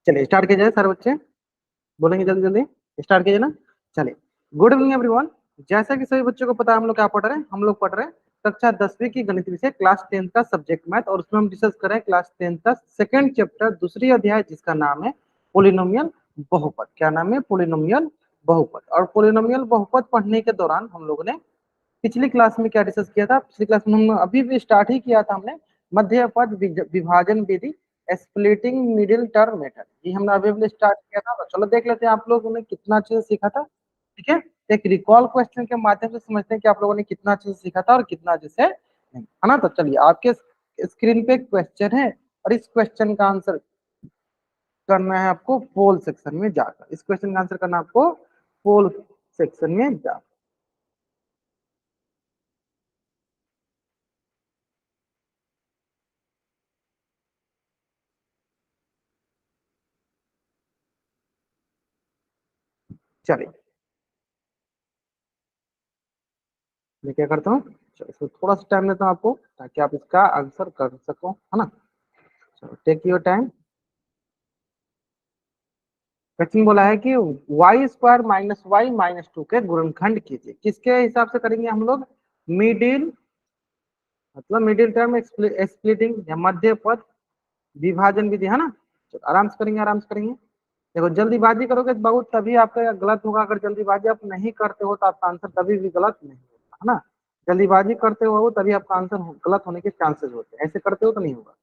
चलिए स्टार्ट किया जाए सारे बच्चे, बोलेंगे जल्दी जल्दी स्टार्ट कीजिए ना। चलिए, गुड इवनिंग एवरीवन। जैसा कि सभी बच्चों को पता है हम लोग क्या पढ़ रहे हैं, हम लोग पढ़ रहे हैं कक्षा 10वीं की गणित विषय क्लास 10 का सब्जेक्ट मैथ, और उसमें हम डिस्कस कर रहे हैं क्लास 10 का सेकंड चैप्टर दूसरी अध्याय जिसका नाम है पोलिनोमियल बहुपद। क्या नाम है? पोलिनोमियल बहुपद। और पोलिनोमियल बहुपद पढ़ने के दौरान हम लोगों ने पिछली क्लास में क्या डिस्कस किया था? पिछली क्लास में हम अभी भी स्टार्ट ही किया था हमने मध्य पद विभाजन विधि, स्प्लिटिंग मिडिल टर्म मेथड। ये हमने अभी अभी स्टार्ट किया था। तो चलो देख लेते हैं आप लोगों ने कितना अच्छे से सीखा था। ठीक है, एक रिकॉल क्वेश्चन के माध्यम से समझते हैं कि आप लोगों ने कितना अच्छे से सीखा था और कितना अच्छे से नहीं, है ना। तो चलिए, आपके स्क्रीन पे क्वेश्चन है और इस क्वेश्चन का आंसर करना है आपको पोल सेक्शन में जाकर। इस क्वेश्चन का आंसर करना है आपको पोल सेक्शन में जाकर। चलिए, मैं क्या करता हूँ, चलो इसको थोड़ा सा टाइम देता हूँ आपको ताकि आप इसका आंसर कर सको, है ना। चलो टेक योर टाइम। क्वेश्चन बोला है कि Y square minus Y minus two के गुणनखंड कीजिए। किसके हिसाब से करेंगे हम लोग? मिडिल, मतलब मिडिल टर्म स्प्लिटिंग या मध्य पद विभाजन विधि, है ना। चलो आराम से करेंगे, आराम से करेंगे। देखो, जल्दीबाजी करोगे तो बहुत तभी आपका गलत होगा। अगर जल्दीबाजी आप नहीं करते हो तो आपका आंसर कभी भी गलत नहीं होगा, है ना। जल्दीबाजी करते हो तभी आपका आंसर गलत होने के चांसेस होते हैं, ऐसे करते हो तो नहीं होगा।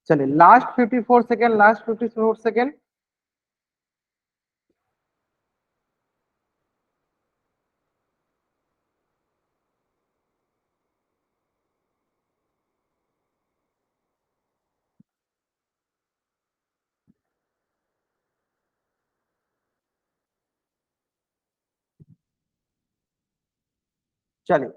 चलिए, लास्ट 54 सेकेंड, लास्ट 54 सेकेंड। चलिए,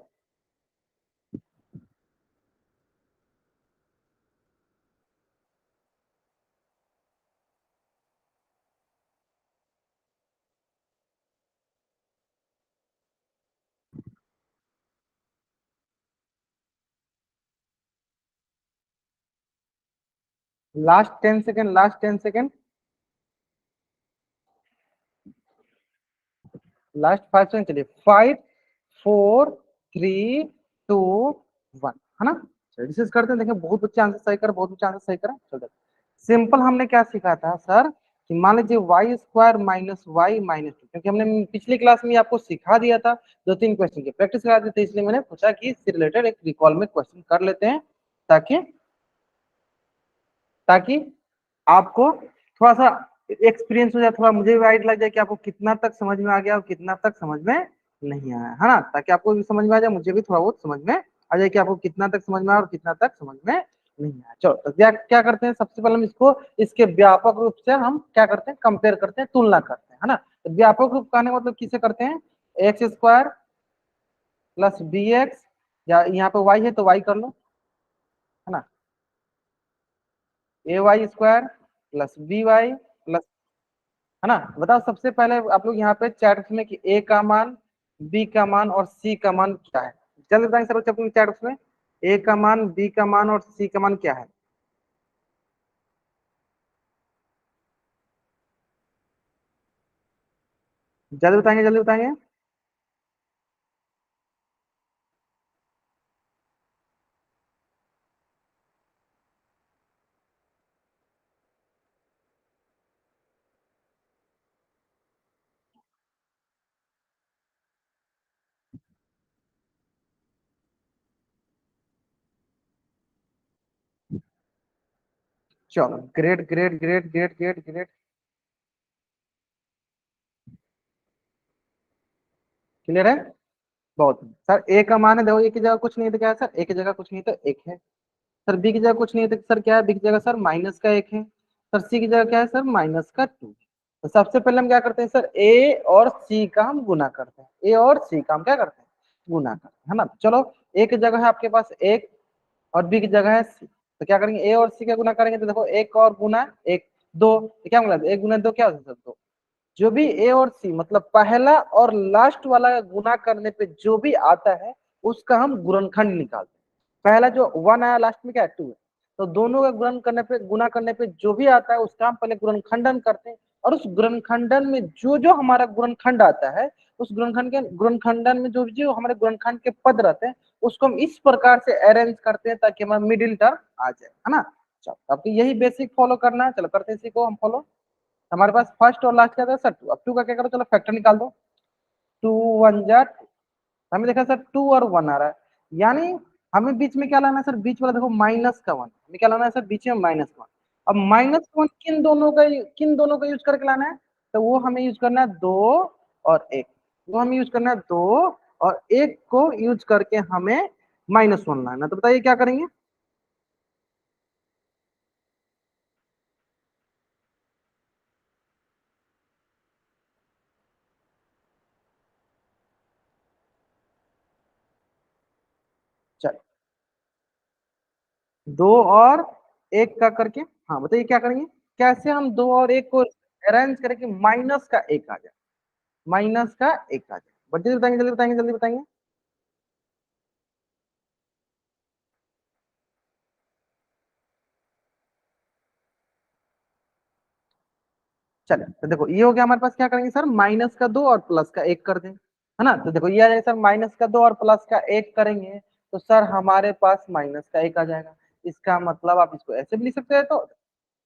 last 10 second, last 10 second, last 5 second. चलिए, 5 4 3 2 1, है ना। डिस्कस करते हैं। देखिए, बहुत बच्चे आंसर सही कर, बहुत बच्चे आंसर सही करें। चलो, सिंपल हमने क्या सीखा था सर कि मान लीजिए Y square minus Y minus two, क्योंकि हमने पिछली क्लास में आपको सिखा दिया था, 2-3 क्वेश्चन की प्रैक्टिस करा दी थी, इसलिए मैंने पूछा कि इससे रिलेटेड एक रिकॉल में क्वेश्चन कर लेते हैं ताकि ताकि आपको थोड़ा सा एक्सपीरियंस हो जाए, थोड़ा मुझे भी आइडिया लग जाए कि आपको कितना तक समझ में आ गया और कितना तक समझ में नहीं आया, है ना। ताकि आपको भी समझ में आ जाए, मुझे भी थोड़ा बहुत समझ में आ जाए कि आपको कितना तक समझ में आया और कितना तक समझ में नहीं आया। चलो, तो क्या क्या करते हैं, सबसे पहले हम इसको इसके व्यापक रूप से हम क्या करते हैं, कंपेयर करते हैं, तुलना करते हैं, है ना। तो व्यापक रूप कहने का मतलब किसे करते हैं? X square plus B x, या यहाँ पे वाई है तो वाई कर लो, है ना। A Y square plus B Y plus, है ना। बताओ सबसे पहले आप लोग यहाँ पे चैट में कि ए का मान, बी का मान और सी का मान क्या है। जल्दी बताएंगे सर बच्चे अपने चैट में, ए का मान, बी का मान और सी का मान क्या है। जल्दी बताएंगे, जल्दी बताएंगे। चलो, great great great great great great. Clear है? बहुत सर ए का मान है, देखो ए की जगह कुछ नहीं है तो क्या है सर, ए की जगह कुछ नहीं तो एक है। सर बी की जगह कुछ नहीं है तो सर क्या है, बी की जगह सर माइनस का एक है। सर सी की जगह क्या है सर, माइनस का टू। तो सबसे पहले हम क्या करते हैं सर, ए और सी का हम गुना करते हैं, ए और सी का हम क्या करते हैं, गुना करते हैं, है ना। चलो ए की जगह है आपके पास एक और बी की जगह है सी, तो क्या करेंगे, ए और सी का गुना करेंगे तो देखो एक और गुना एक दो, तो क्या मतलब एक गुना दो क्या होता है सर, दो। जो भी ए और सी मतलब पहला और लास्ट वाला गुना करने पे जो भी आता है उसका हम गुणनखंड निकालते हैं। पहला जो वन आया लास्ट में क्या है, टू है। तो दोनों का गुणन करने पे, गुना करने पे जो भी आता है उसका हम पहले गुणनखंडन करते हैं। और उस गुणनखंडन में जो जो हमारा गुणनखंड आता है, उस गुणनखंड के गुणनखंडन में जो जो हमारे गुणनखंड के पद रहते हैं उसको हम इस प्रकार से अरेंज करते हैं ताकि हमारा मिडिल टर्म आ जाए, है ना। चलो आपको यही बेसिक फॉलो करना है, चलो करते हैं इसी को हम फॉलो। हमारे पास फर्स्ट और लास्ट क्या था सर, टू। अब टू का क्या करो, चलो फैक्टर निकाल दो। टू वन जा टू। हमें देखा सर टू और वन आ रहा है, यानी हमें बीच में क्या लाना है सर, बीच वाला देखो माइनस का वन, हमें क्या लाना है सर, बीच में माइनस वन। अब माइनस वन किन दोनों का यूज करके लाना है, तो वो हमें यूज करना है दो और एक। वो हमें यूज करना है दो और एक को यूज करके हमें माइनस वन लाना है। तो बताइए क्या करेंगे। चल, दो और एक का करके, हाँ बताइए क्या करेंगे, कैसे हम दो और एक को अरेंज करेंगे माइनस का एक आ जाए, माइनस का एक आ जाए। बट जल्दी बताएंगे, जल्दी बताएंगे, जल्दी बताएंगे। चले तो देखो ये हो गया हमारे पास, क्या करेंगे सर, माइनस का दो और प्लस का एक कर दें, है ना। तो देखो ये आ जाएगा सर, माइनस का दो और प्लस का एक करेंगे तो सर हमारे पास माइनस का एक आ जाएगा। इसका मतलब आप इसको ऐसे भी लिख सकते हैं, तो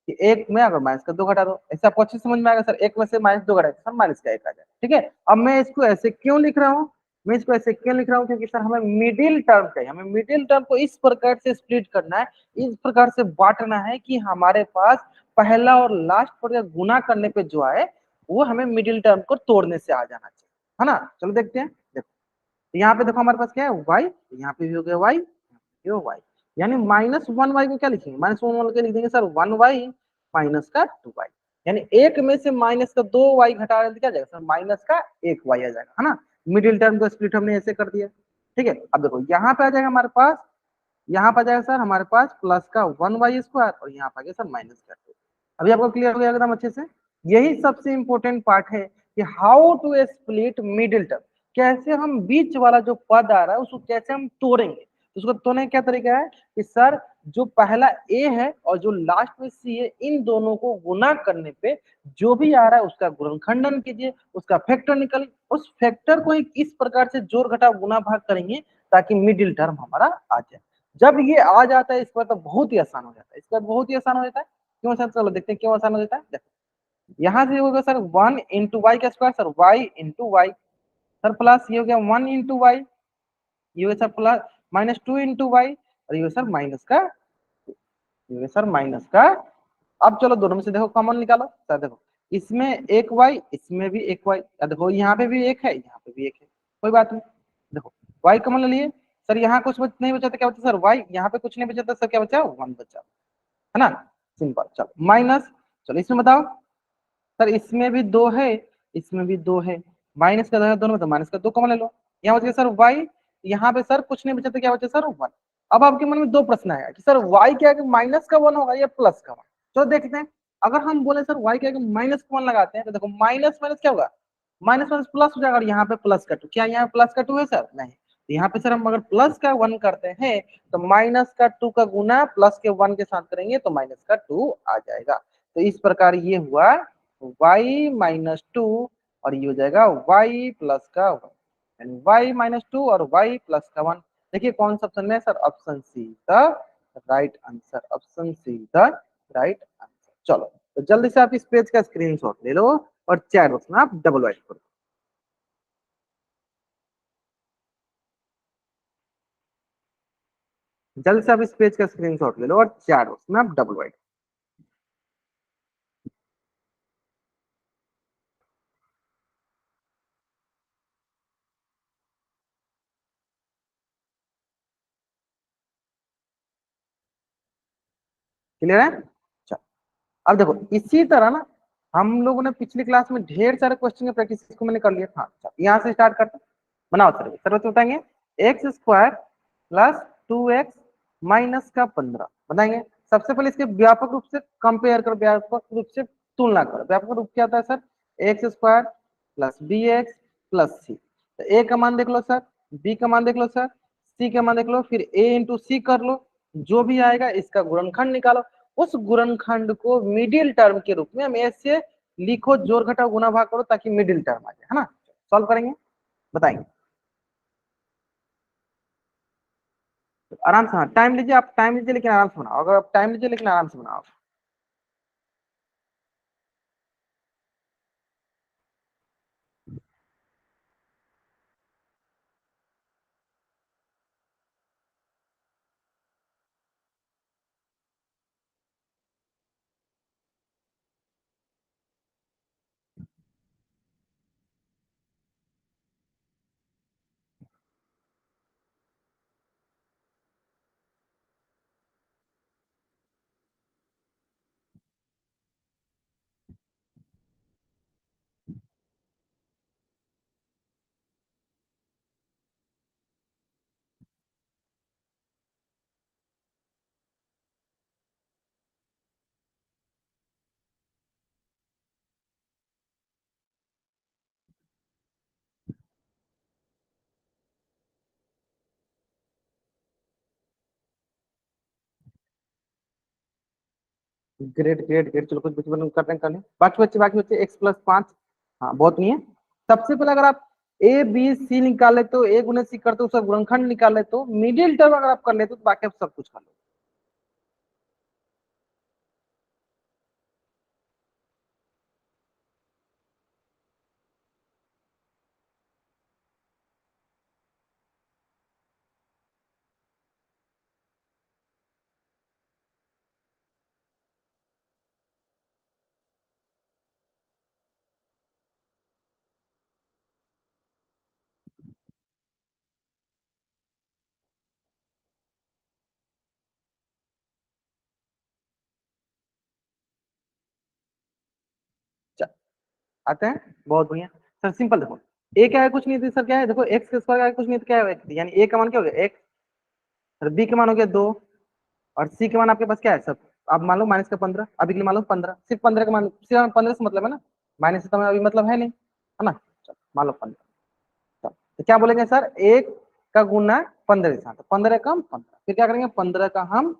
कि एक में अगर माइनस का दो घटा दो, ऐसे आपको अच्छे से समझ में आएगा सर, एक में से माइनस दो घटा सर माइनस का एक आ जाएगा। ठीक है, अब मैं इसको ऐसे क्यों लिख रहा हूँ, मैं इसको ऐसे क्यों लिख रहा हूँ, क्योंकि सर हमें मिडिल टर्म चाहिए, हमें मिडिल टर्म को इस प्रकार से स्प्लिट करना है, इस प्रकार से बांटना है कि हमारे पास पहला और लास्ट पर गुना करने पे जो आए वो हमें मिडिल टर्म को तोड़ने से आ जाना चाहिए, है ना। चलो देखते हैं, देखो यहाँ पे देखो हमारे पास क्या है, वाई, यहाँ पे भी हो गया वाई, वाई, यानी माइनस वन वाई को क्या लिखेंगे, माइनस वन वाई को लिख देंगे सर वन वाई माइनस का टू वाई। यानी एक में से माइनस का दो वाई घटा रहे तो क्या जाएगा सर, माइनस का एक वाई आ जाएगा, है ना। मिडिल टर्म को स्प्लिट हमने ऐसे कर दिया। ठीक है, अब देखो यहाँ पे आ जाएगा हमारे पास, यहाँ पे आ जाएगा सर हमारे पास प्लस का वन वाई स्क्वायर और यहाँ पे आ गया सर माइनस का टू। अभी आपको क्लियर हो गया एकदम अच्छे से। यही सबसे इंपॉर्टेंट पार्ट है कि how to split middle term, कैसे हम बीच वाला जो पद आ रहा है उसको कैसे हम तोड़ेंगे। तो उसको तोड़ने का क्या तरीका है कि सर जो पहला ए है और जो लास्ट में सी है इन दोनों को गुना करने पे जो भी आ रहा है उसका गुणनखंडन कीजिए, उसका फैक्टर निकालिए, उस फैक्टर को ही इस प्रकार से जोड़ घटा गुना भाग करेंगे ताकि मिडिल टर्म हमारा आ जाए। जब ये आ जाता है इसके बाद तो बहुत ही आसान हो जाता है, इसके बाद बहुत ही आसान हो जाता है। क्यों आसान, चलो देखते हैं क्यों आसान हो जाता है। देखो यहाँ से होगा सर वन इंटू वाई का square, sir Y into Y, sir plus ये हो गया वन इंटू वाई, ये हो गया sir plus minus two into Y, और ये हो सर माइनस का, ये हो सर माइनस का। अब चलो दोनों में से देखो कॉमन निकालो, सर देखो इसमें एक वाई, इसमें भी एक वाई, देखो यहाँ पे भी एक है, यहाँ पे भी एक है, कोई बात नहीं। देखो वाई कॉमन ले लिए, सर यहाँ कुछ नहीं बचा तो क्या बचा सर वाई, यहाँ पे कुछ नहीं बचा तो सर क्या बचा, वन बचा, है ना। सिंपल, चलो माइनस, चलो इसमें बताओ, सर इसमें भी दो है, इसमें भी दो है, माइनस का दोनों में तो माइनस का दो कॉमन ले लो, यहाँ बच गया सर वाई, यहाँ पे सर कुछ नहीं बचा तो क्या बचा सर वन। अब आपके मन में दो प्रश्न आएगा कि सर वाई क्या है, माइनस का वन होगा या प्लस का वन। तो देखते हैं, अगर हम बोले सर वाई क्या है माइनस का वन लगाते हैं तो देखो माइनस माइनस क्या होगा, माइनस माइनस प्लस हो जाएगा, और यहाँ पे प्लस का टू, क्या यहाँ प्लस का टू है सर, नहीं। तो यहाँ पे सर हम अगर प्लस का वन करते हैं तो माइनस का टू का गुना प्लस के वन के साथ करेंगे तो माइनस का टू आ जाएगा। तो इस प्रकार ये हुआ y माइनस टू, और ये हो जाएगा y प्लस का वन, यानी y माइनस टू और y प्लस का वन। देखिए कौन सा ऑप्शन है sir, option see the right answer, option see the right answer. चलो तो जल्दी से आप इस पेज का स्क्रीनशॉट ले लो और चैट बॉक्स में आप डबल राइट करो। जल्दी से आप इस पेज का स्क्रीनशॉट ले लो और चैट बॉक्स में आप डबल राइट। क्लियर है? चलो अब देखो इसी तरह ना हम लोगों ने पिछली क्लास में ढेर सारे क्वेश्चन की प्रैक्टिस इसको मैंने कर लिया था। यहाँ से स्टार्ट करते हैं। बनाओ सर, सर बताएंगे x square plus 2x minus का 15 बताएंगे। सबसे पहले इसके व्यापक रूप से कंपेयर करो, व्यापक रूप से तुलना करो। व्यापक रूप क्या होता है sir? X square plus B x plus C. तो ए का मान देख लो सर, बी का मान देख लो सर, सी का मान देख लो, फिर ए इंटू सी कर लो, जो भी आएगा इसका गुणनखंड निकालो। उस गुणनखंड को मिडिल टर्म के रूप में हम ऐसे लिखो, जोड़ घटाओ गुना भाग करो ताकि मिडिल टर्म आ जाए, है ना। सॉल्व करेंगे, बताएंगे आराम से। हाँ टाइम लीजिए, आप टाइम लीजिए लेकिन आराम से बनाओ। अगर आप टाइम लीजिए लेकिन आराम से बनाओ। ग्रेट ग्रेट ग्रेट, चलो कुछ बच्चे बन कर रहे हैं, कर लें। बाकी बच्चे एक्स प्लस 5। हाँ बहुत नहीं है। सबसे पहले अगर आप ए बी सी निकाल ले तो ए गुने सी करते हो, उसका गुणनखंड निकाल ले तो मिडिल टर्म अगर आप कर लेते तो बाकी आप सब कुछ कर लो। चल, आते हैं, बहुत बढ़िया। सर सिंपल देखो, ए क्या है? कुछ नहीं थी सर, क्या है? देखो एक्स के स्क्वायर का कुछ नहीं तो क्या है? x, यानी ए का मान क्या हो गया? एक्स। सर बी का मान हो गया 2, और सी के मान आपके पास क्या है सर? आप मान लो माइनस का 15, अभी के लिए मान लो 15, सिर्फ 15 का मान, सिर्फ 15 से मतलब है ना, माइनस से तो हमें अभी मतलब है नहीं, है ना। चलो मान लो 15। तो क्या बोलेंगे सर? एक का गुना 15 के साथ, 15 कम 15, फिर क्या करेंगे? 15 का हम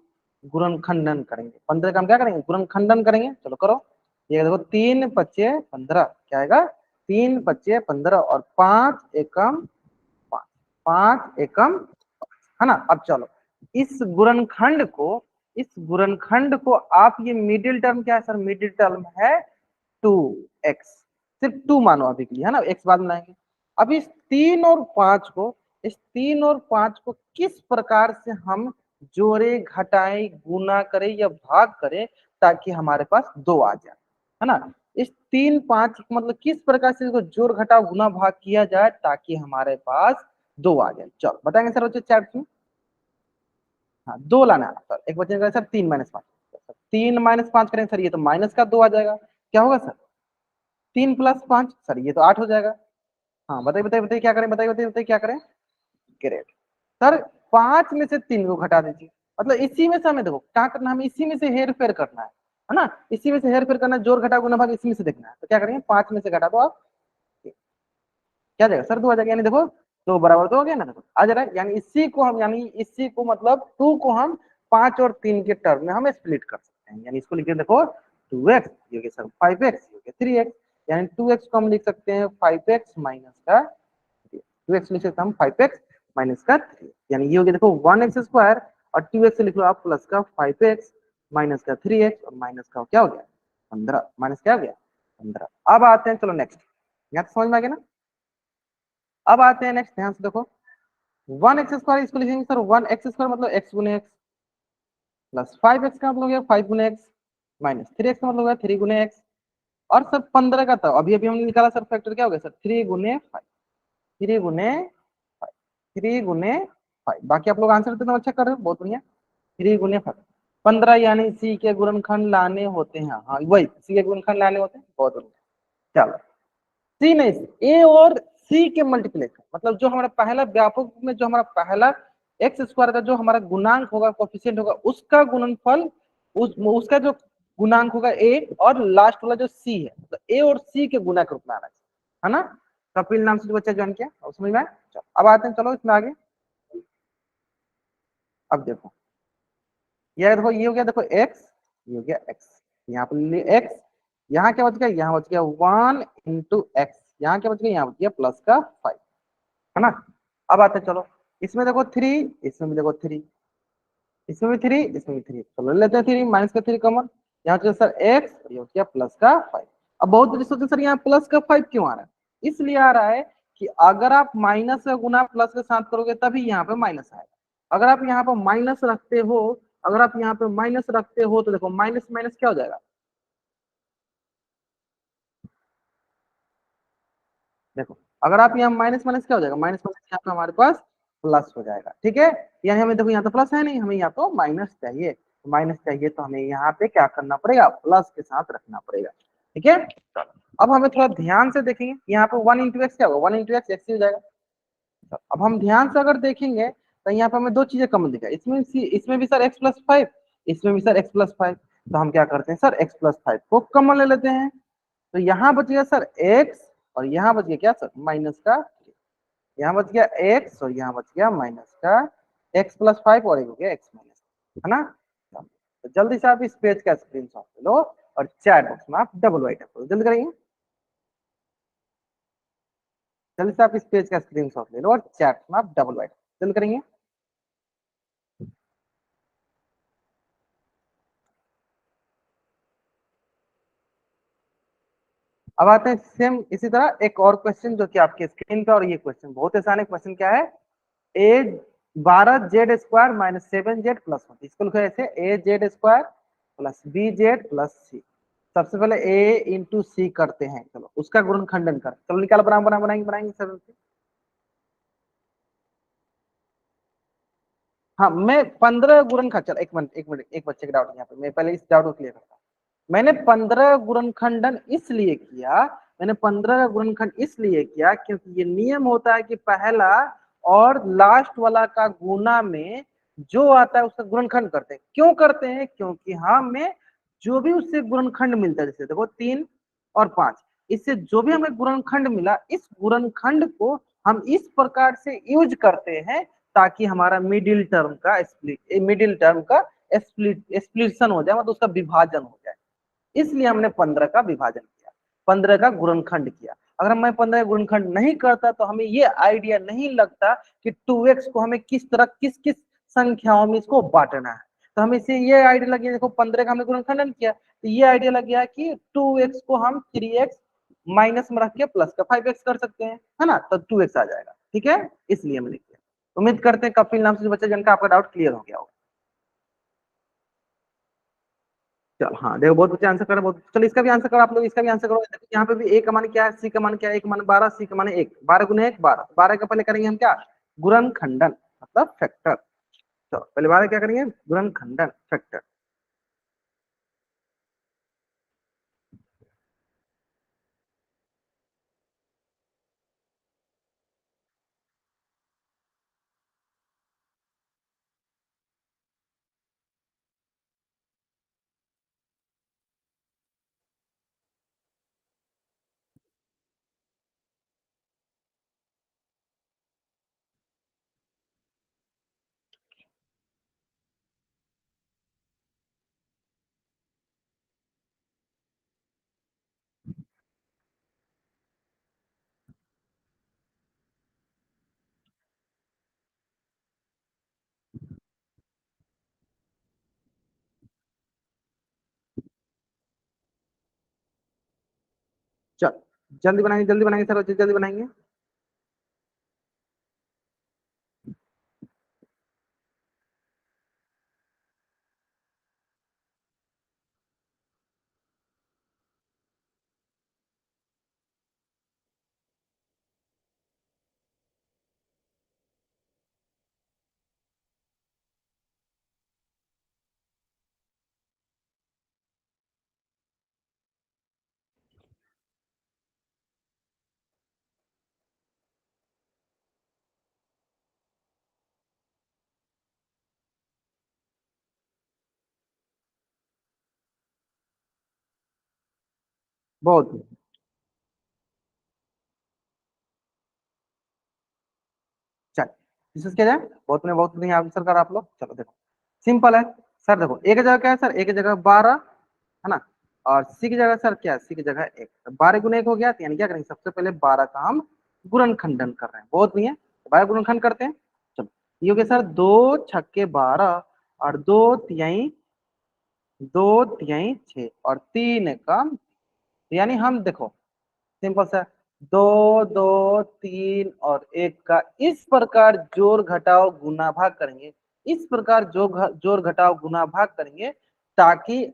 गुणनखंडन करेंगे। 15 का हम क्या करेंगे? गुणनखंडन करेंगे। चलो करो, ये देखो 3 × 5 = 15, क्या आएगा? 3 × 5 = 15 और 5 × 1 = 5, 5 × 1 है ना। अब चलो इस गुणनखंड को, इस गुणनखंड को आप, ये मिडिल टर्म क्या है सर? मिडिल टर्म है 2x। सिर्फ 2 मानो अभी के लिए, है ना, x बाद में लाएंगे। अब इस 3 और 5 को, इस 3 और 5 को किस प्रकार से हम जोड़े, घटाएं, गुना करें या भाग करें ताकि हमारे पास 2 आ जाए, है ना। इस 3 5 मतलब किस प्रकार से इसको जोड़ घटाव गुना भाग किया जाए ताकि हमारे पास 2 आ जाए। चलो बताएंगे सर बच्चे चैट में। हाँ 2 लाना है सर। एक बच्चे का सर 3 - 5, 3 - 5 करें सर, ये तो माइनस का 2 आ जाएगा। क्या होगा सर? 3 + 5 सर, ये तो 8 हो जाएगा। हाँ बताइए बताइए बताइए क्या करें? बताइए बताइए बताइए क्या करें? ग्रेट सर, 5 में से 3 को घटा दीजिए। मतलब इसी में से हमें देखो क्या करना है, हमें इसी में से हेर फेर करना है ना। इसी में से हेर फेर करना है, जोड़ घटा गुना भाग इसी में से देखना है। तो क्या करेंगे? 5 में से घटा दो आप, क्या जाएगा सर? 2 आ जाएगा। यानी देखो 2 बराबर 2 हो गया ना, देखो आ जा रहा है। यानी इसी को हम, यानी इसी को मतलब 2 को हम 5 और 3 के टर्म में हम स्प्लिट कर सकते हैं। यानी इसको लिखिए, देखो 2x, ये हो सर 5x, ये हो 3x। यानी 2x को हम लिख सकते हैं 5x माइनस का 3, 2x लिख सकते हैं हम 5x माइनस का 3। यानी ये हो गया देखो 1x स्क्वायर, और 2x से लिख लो आप प्लस का 5x माइनस का 3x, और माइनस का क्या हो गया? 15, माइनस क्या हो गया? 15। अब आते हैं, चलो नेक्स्ट, यहाँ तो समझ में आ गया ना। अब आते हैं नेक्स्ट, ध्यान से देखो, 1x स्क्वायर इसको लिखेंगे सर 1x स्क्वायर मतलब x गुने एक्स, प्लस 5x का मतलब हो गया 5 गुने एक्स, माइनस 3x का मतलब हो गया 3 गुने एक्स। और सर 15 का था अभी अभी हमने निकाला सर, फैक्टर क्या हो गया सर? 3 × 5, 3 × 5, 3 × 5। बाकी आप लोग आंसर तो अच्छा कर रहे हो, बहुत बढ़िया। 3 × 5, 15 यानी सी के गुणनखंड लाने होते हैं, हाँ वही सी के गुणनखंड लाने होते हैं, बहुत बढ़िया। चलो सी नहीं, ए और सी के मल्टीप्लिकेशन, मतलब जो हमारा पहला व्यापक में जो हमारा पहला एक्स स्क्वायर का जो हमारा गुणांक होगा, कोफिशिएंट होगा, उसका गुणनफल, उसका जो गुणांक होगा ए, और लास्ट वाला जो सी है तो ए और सी के गुणा के रूप में आना चाहिए, है ना। कपिल नाम से जो बच्चा ज्वाइन किया और समझ में आया। चलो अब आते हैं, चलो इसमें आगे। अब देखो ये देखो, ये हो गया देखो एक्स, ये हो गया एक्स, यहाँ पर एक्स, यहाँ क्या बच गया, यहाँ बच गया 1 × x, यहाँ क्या बच गया, यहाँ बच गया प्लस का 5, है ना। अब आते हैं, चलो इसमें देखो 3, इसमें भी देखो 3, इसमें भी 3, इसमें भी 3, चलो ले लेते हैं 3, माइनस का 3 कॉमन, यहाँ हो सर एक्स, ये हो गया प्लस का 5। अब बहुत बच्चे सोचते सर यहाँ प्लस का 5 क्यों आ रहा है, इसलिए आ रहा है कि अगर आप माइनस का गुना प्लस के साथ करोगे तभी यहाँ पे माइनस आएगा। अगर आप यहाँ पे माइनस रखते हो, अगर आप यहाँ पे माइनस रखते हो तो देखो माइनस माइनस क्या हो जाएगा, देखो अगर आप यहाँ माइनस माइनस क्या हो जाएगा, माइनस माइनस यहाँ पे हमारे पास प्लस हो जाएगा, ठीक है। यानी हमें देखो यहाँ तो प्लस है नहीं, हमें यहाँ तो माइनस चाहिए, माइनस चाहिए तो हमें यहाँ पे क्या करना पड़ेगा, प्लस के साथ रखना पड़ेगा, ठीक है। चलो अब हमें थोड़ा ध्यान से देखेंगे, यहाँ पे 1 × x क्या होगा, 1 × x x ही हो जाएगा। चलो, अब हम ध्यान से अगर देखेंगे तो यहाँ पे हमें दो चीजें कॉमन दिखा, इसमें भी सर x+5, इसमें भी सर x+5, तो हम क्या करते हैं सर x+5 को कॉमन ले लेते हैं, तो यहाँ बच गया सर x, और यहाँ बच गया क्या सर माइनस का, यहाँ बच गया x और यहाँ बच गया माइनस का x+5, और एक हो गया x माइनस, है ना। तो जल्दी से आप इस पेज का स्क्रीनशॉट ले लो और चैट बॉक्स में आप डबल वाइट करो, जल्दी करेंगे, जल्दी से आप इस पेज का स्क्रीनशॉट ले लो और चैट में आप डबल वाइट जल्दी करेंगे। अब आते हैं सेम इसी तरह एक और क्वेश्चन जो कि आपके स्क्रीन पे, और ये क्वेश्चन बहुत आसान है। क्वेश्चन क्या है, ए 12z² - 7z+1, इसको लिखो ऐसे, az² + bz+c। सबसे पहले a इंटू सी करते हैं, चलो उसका गुणनखंडन कर, चलो निकाल, बनाएंगे बनाएंगे सर। हाँ मैं 15 गुणनखंड, चल एक मिनट एक बच्चे का डाउट यहाँ पे, मैं पहले इस डाउट को क्लियर करता हूँ। मैंने 15 गुणनखंडन इसलिए किया, मैंने 15 का गुणनखंड इसलिए किया क्योंकि ये नियम होता है कि पहला और लास्ट वाला का गुना में जो आता है उसका गुणनखंड करते हैं। क्यों करते हैं, क्योंकि हमें जो भी उससे गुणनखंड मिलता है, जैसे देखो 3 और 5, इससे जो भी हमें गुणनखंड मिला, इस गुणनखंड को हम इस प्रकार से यूज करते हैं ताकि हमारा मिडिल टर्म का स्प्लिशन हो जाए, मतलब उसका विभाजन हो जाए। इसलिए हमने 15 का विभाजन किया, 15 का गुणनखंड किया। अगर मैं 15 का गुणनखंड नहीं करता तो हमें ये आइडिया नहीं लगता कि 2x को हमें किस तरह किस किस संख्याओं में इसको बांटना है। तो हमें इसे ये आइडिया लग गया, देखो 15 का हमने गुणनखंडन किया तो ये आइडिया लग गया कि 2x को हम 3x माइनस में रख के प्लस का 5x कर सकते हैं, है ना, तो 2x आ जाएगा, ठीक है। इसलिए हमने किया। उम्मीद करते हैं कपिल नाम से जो बच्चा जिनका आपका डाउट क्लियर हो गया होगा। चल हाँ देखो बहुत बच्चे आंसर कर रहे हैं, बहुत, चलो इसका भी आंसर करो आप लोग, इसका भी आंसर करो। देखो यहाँ पे भी ए का मान क्या है, सी का मान क्या है, ए का मान 12, सी का मान 1, 12 × 1 12, 12 का पहले करेंगे हम क्या, गुणनखंडन, मतलब फैक्टर। तो पहले 12 क्या करेंगे, गुणनखंडन फैक्टर। चल जल्दी बनाएंगे सर, जल्दी बनाएंगे। बहुत चल डिस्कस किया जाए। बहुत नहीं आंसर कर आप लोग। चलो देखो सिंपल है सर। देखो ए की जगह क्या है सर, ए की जगह 12 है ना, और सी की जगह सर क्या है, सी की जगह 1। 12 गुना 1 हो गया, तो यानी क्या करेंगे, सबसे पहले 12 का हम गुणनखंडन कर रहे हैं, बहुत नहीं है, 12 गुणनखंड करते हैं। चलो ये हो गया सर 2 छक्के 12 और 2 तिहाई और 3 एकम, यानी हम देखो सिंपल सा 2 2 3 और 1 का इस प्रकार जोड़ घटाव गुना भाग करेंगे, इस प्रकार जोड़ घटाव गुना भाग करेंगे, ताकि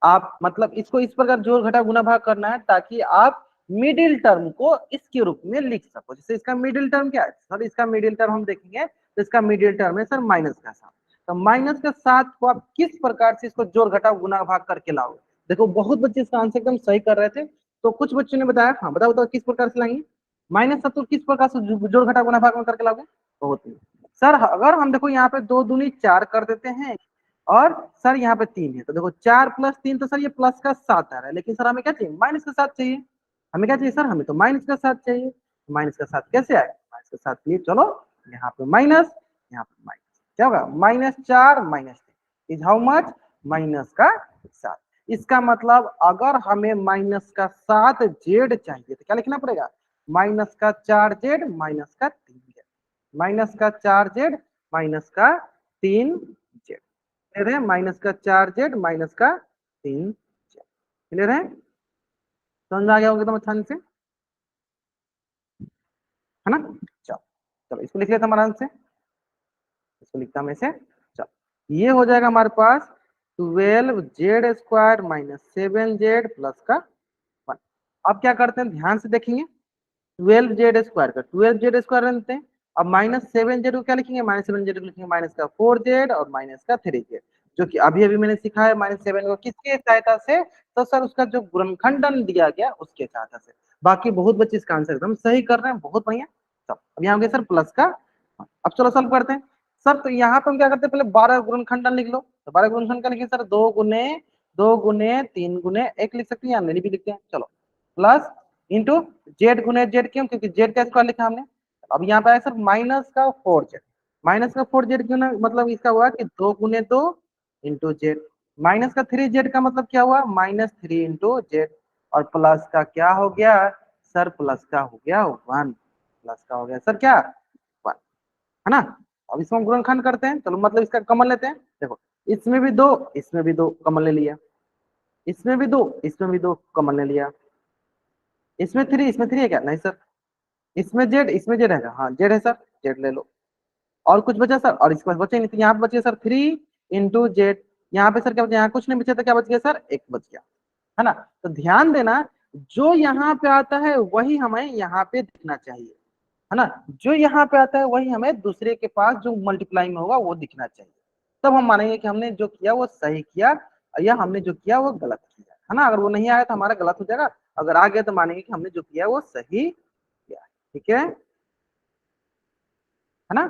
आप मतलब इसको इस प्रकार जोड़ घटाव गुना भाग करना है ताकि आप मिडिल टर्म को इसके रूप में लिख सको। जैसे इसका मिडिल टर्म क्या है सर, इसका मिडिल टर्म हम देखेंगे तो इसका मिडिल टर्म है सर -7। तो -7 को आप किस प्रकार से इसको जोड़ घटाव गुना भाग करके लाओगे। देखो बहुत बच्चे इसका आंसर एकदम सही कर रहे थे, तो कुछ बच्चों ने बताया, हाँ बताओ बताओ किस प्रकार से लाएंगे, -7 को किस प्रकार से जोड़ घटाव गुना भाग में करके लाओगे। बहुत ही सर, अगर हम देखो यहाँ पे 2 दूनी 4 कर देते हैं और सर यहाँ पे 3 है, तो देखो 4 + 3 तो सर ये +7 आ रहा है, लेकिन सर हमें क्या चाहिए, -7 चाहिए। हमें क्या चाहिए सर, हमें तो -7 चाहिए। -7 कैसे आए, -7 लिए चलो यहाँ पे माइनस, यहाँ पे माइनस, क्या होगा -4 - 3 इज हाउ मच, -7। इसका मतलब अगर हमें -7 चाहिए तो क्या लिखना पड़ेगा, -4 -3 -4 -3 क्लियर है, -4 -3 क्लियर है, समझ में आ गया होगा एकदम आसानी से, है ना। चलो चलो इसको लिख लेते हैं आराम से, इसको लिखता हूं मैं से। चलो ये हो जाएगा हमारे पास 12z² -7z प्लस का 1। अब क्या करते हैं, ध्यान से देखेंगे, 12z² का 12z² लेते हैं। अब -7z को क्या लिखेंगे, -7z को लिखेंगे -4z और -3z, जो कि अभी अभी मैंने सिखाया है। -7 को किसके सहायता से, तो सर उसका जो गुणनखंडन दिया गया उसके सहायता से। बाकी बहुत बच्चे इसका आंसर एकदम सही कर रहे हैं, बहुत बढ़िया। अब यहाँ हो गया सर प्लस का। अब चलो सॉल्व करते हैं सर। तो यहाँ पे हम क्या करते हैं, पहले 12 गुणनखंडन लिख लो। तो 12 गुणनखंड का लिखिए सर, 2 गुने 3 गुने 1 लिख सकते हैं, या नहीं भी लिखते हैं, चलो प्लस इंटू जेड गुने जेड, क्यों, क्योंकि जेड का स्क्वायर लिखा हमने। अब यहाँ पे आया सर -4z, -4z क्यों ना, मतलब इसका हुआ कि 2 गुने 2 इंटू जेड, -3z का मतलब क्या हुआ, -3 इंटू जेड, और प्लस का क्या हो गया सर, प्लस का हो गया 1, प्लस का हो गया सर क्या 1, है ना। अब इसमें गुणनखंड करते हैं, चलो मतलब इसका कमन लेते हैं। देखो इसमें भी 2, इसमें भी 2 कमन ले लिया, इसमें भी 2, इसमें भी 2 कमन ले लिया, इसमें 3 है क्या, नहीं सर, इसमें जेड है, हाँ जेड है सर, जेड ले लो। और कुछ बचा सर, और इसके पास बचे नहीं, तो यहाँ पे बच गया सर 3 इंटू जेड। यहाँ पे सर क्या बचा, यहाँ कुछ नहीं बचा, तो क्या बच गया सर, 1 बच गया, है ना। तो ध्यान देना, जो यहाँ पे आता है वही हमें यहाँ पे दिखना चाहिए, है ना। जो यहाँ पे आता है वही हमें दूसरे के पास जो मल्टीप्लाई में होगा वो दिखना चाहिए, तब हम मानेंगे कि हमने जो किया वो सही किया, या हमने जो किया वो गलत किया, है ना। अगर वो नहीं आया तो हमारा गलत हो जाएगा, अगर आ गया तो मानेंगे कि हमने जो किया वो सही किया, ठीक है ना।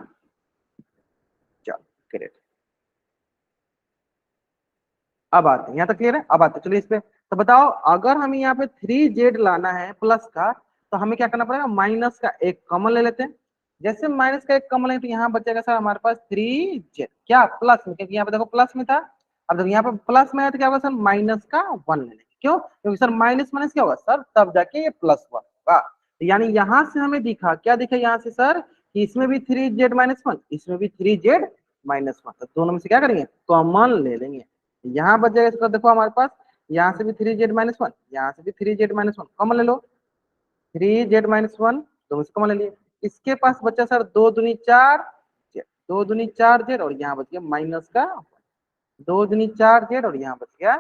चलो ग्रेट, अब आते हैं, यहाँ तक क्लियर है, अब आते हैं चलिए इस पे। तो बताओ अगर हमें यहाँ पे 3z लाना है प्लस का, तो हमें क्या करना पड़ेगा, माइनस का 1 कॉमन ले लेते हैं। जैसे माइनस का 1 कॉमन लेंगे तो यहाँ बचेगा सर हमारे पास 3z, क्या प्लस में, क्योंकि यहाँ पे देखो प्लस में था। अब देखो यहाँ पे प्लस में है तो क्या होगा सर, -1 ले लेंगे, क्यों, क्योंकि सर माइनस माइनस क्या होगा सर, तब जाके ये +1 होगा। तो यानी यहाँ से हमें दिखा, क्या दिखा यहाँ से सर, कि इसमें भी 3z-1, इसमें भी 3z-1, तो दोनों में से क्या करेंगे, कॉमन ले लेंगे। यहाँ बच जाएगा, इसका देखो हमारे पास यहाँ से भी 3z-1, यहाँ से भी 3z-1 कॉमन ले लो, 3z-1 दोनों से कॉमन ले लिए। इसके पास बचा सर 2 दूनी 4, 2 दूनी 4z, और यहाँ बच गया -1, 2 दूनी 4z और यहाँ बच गया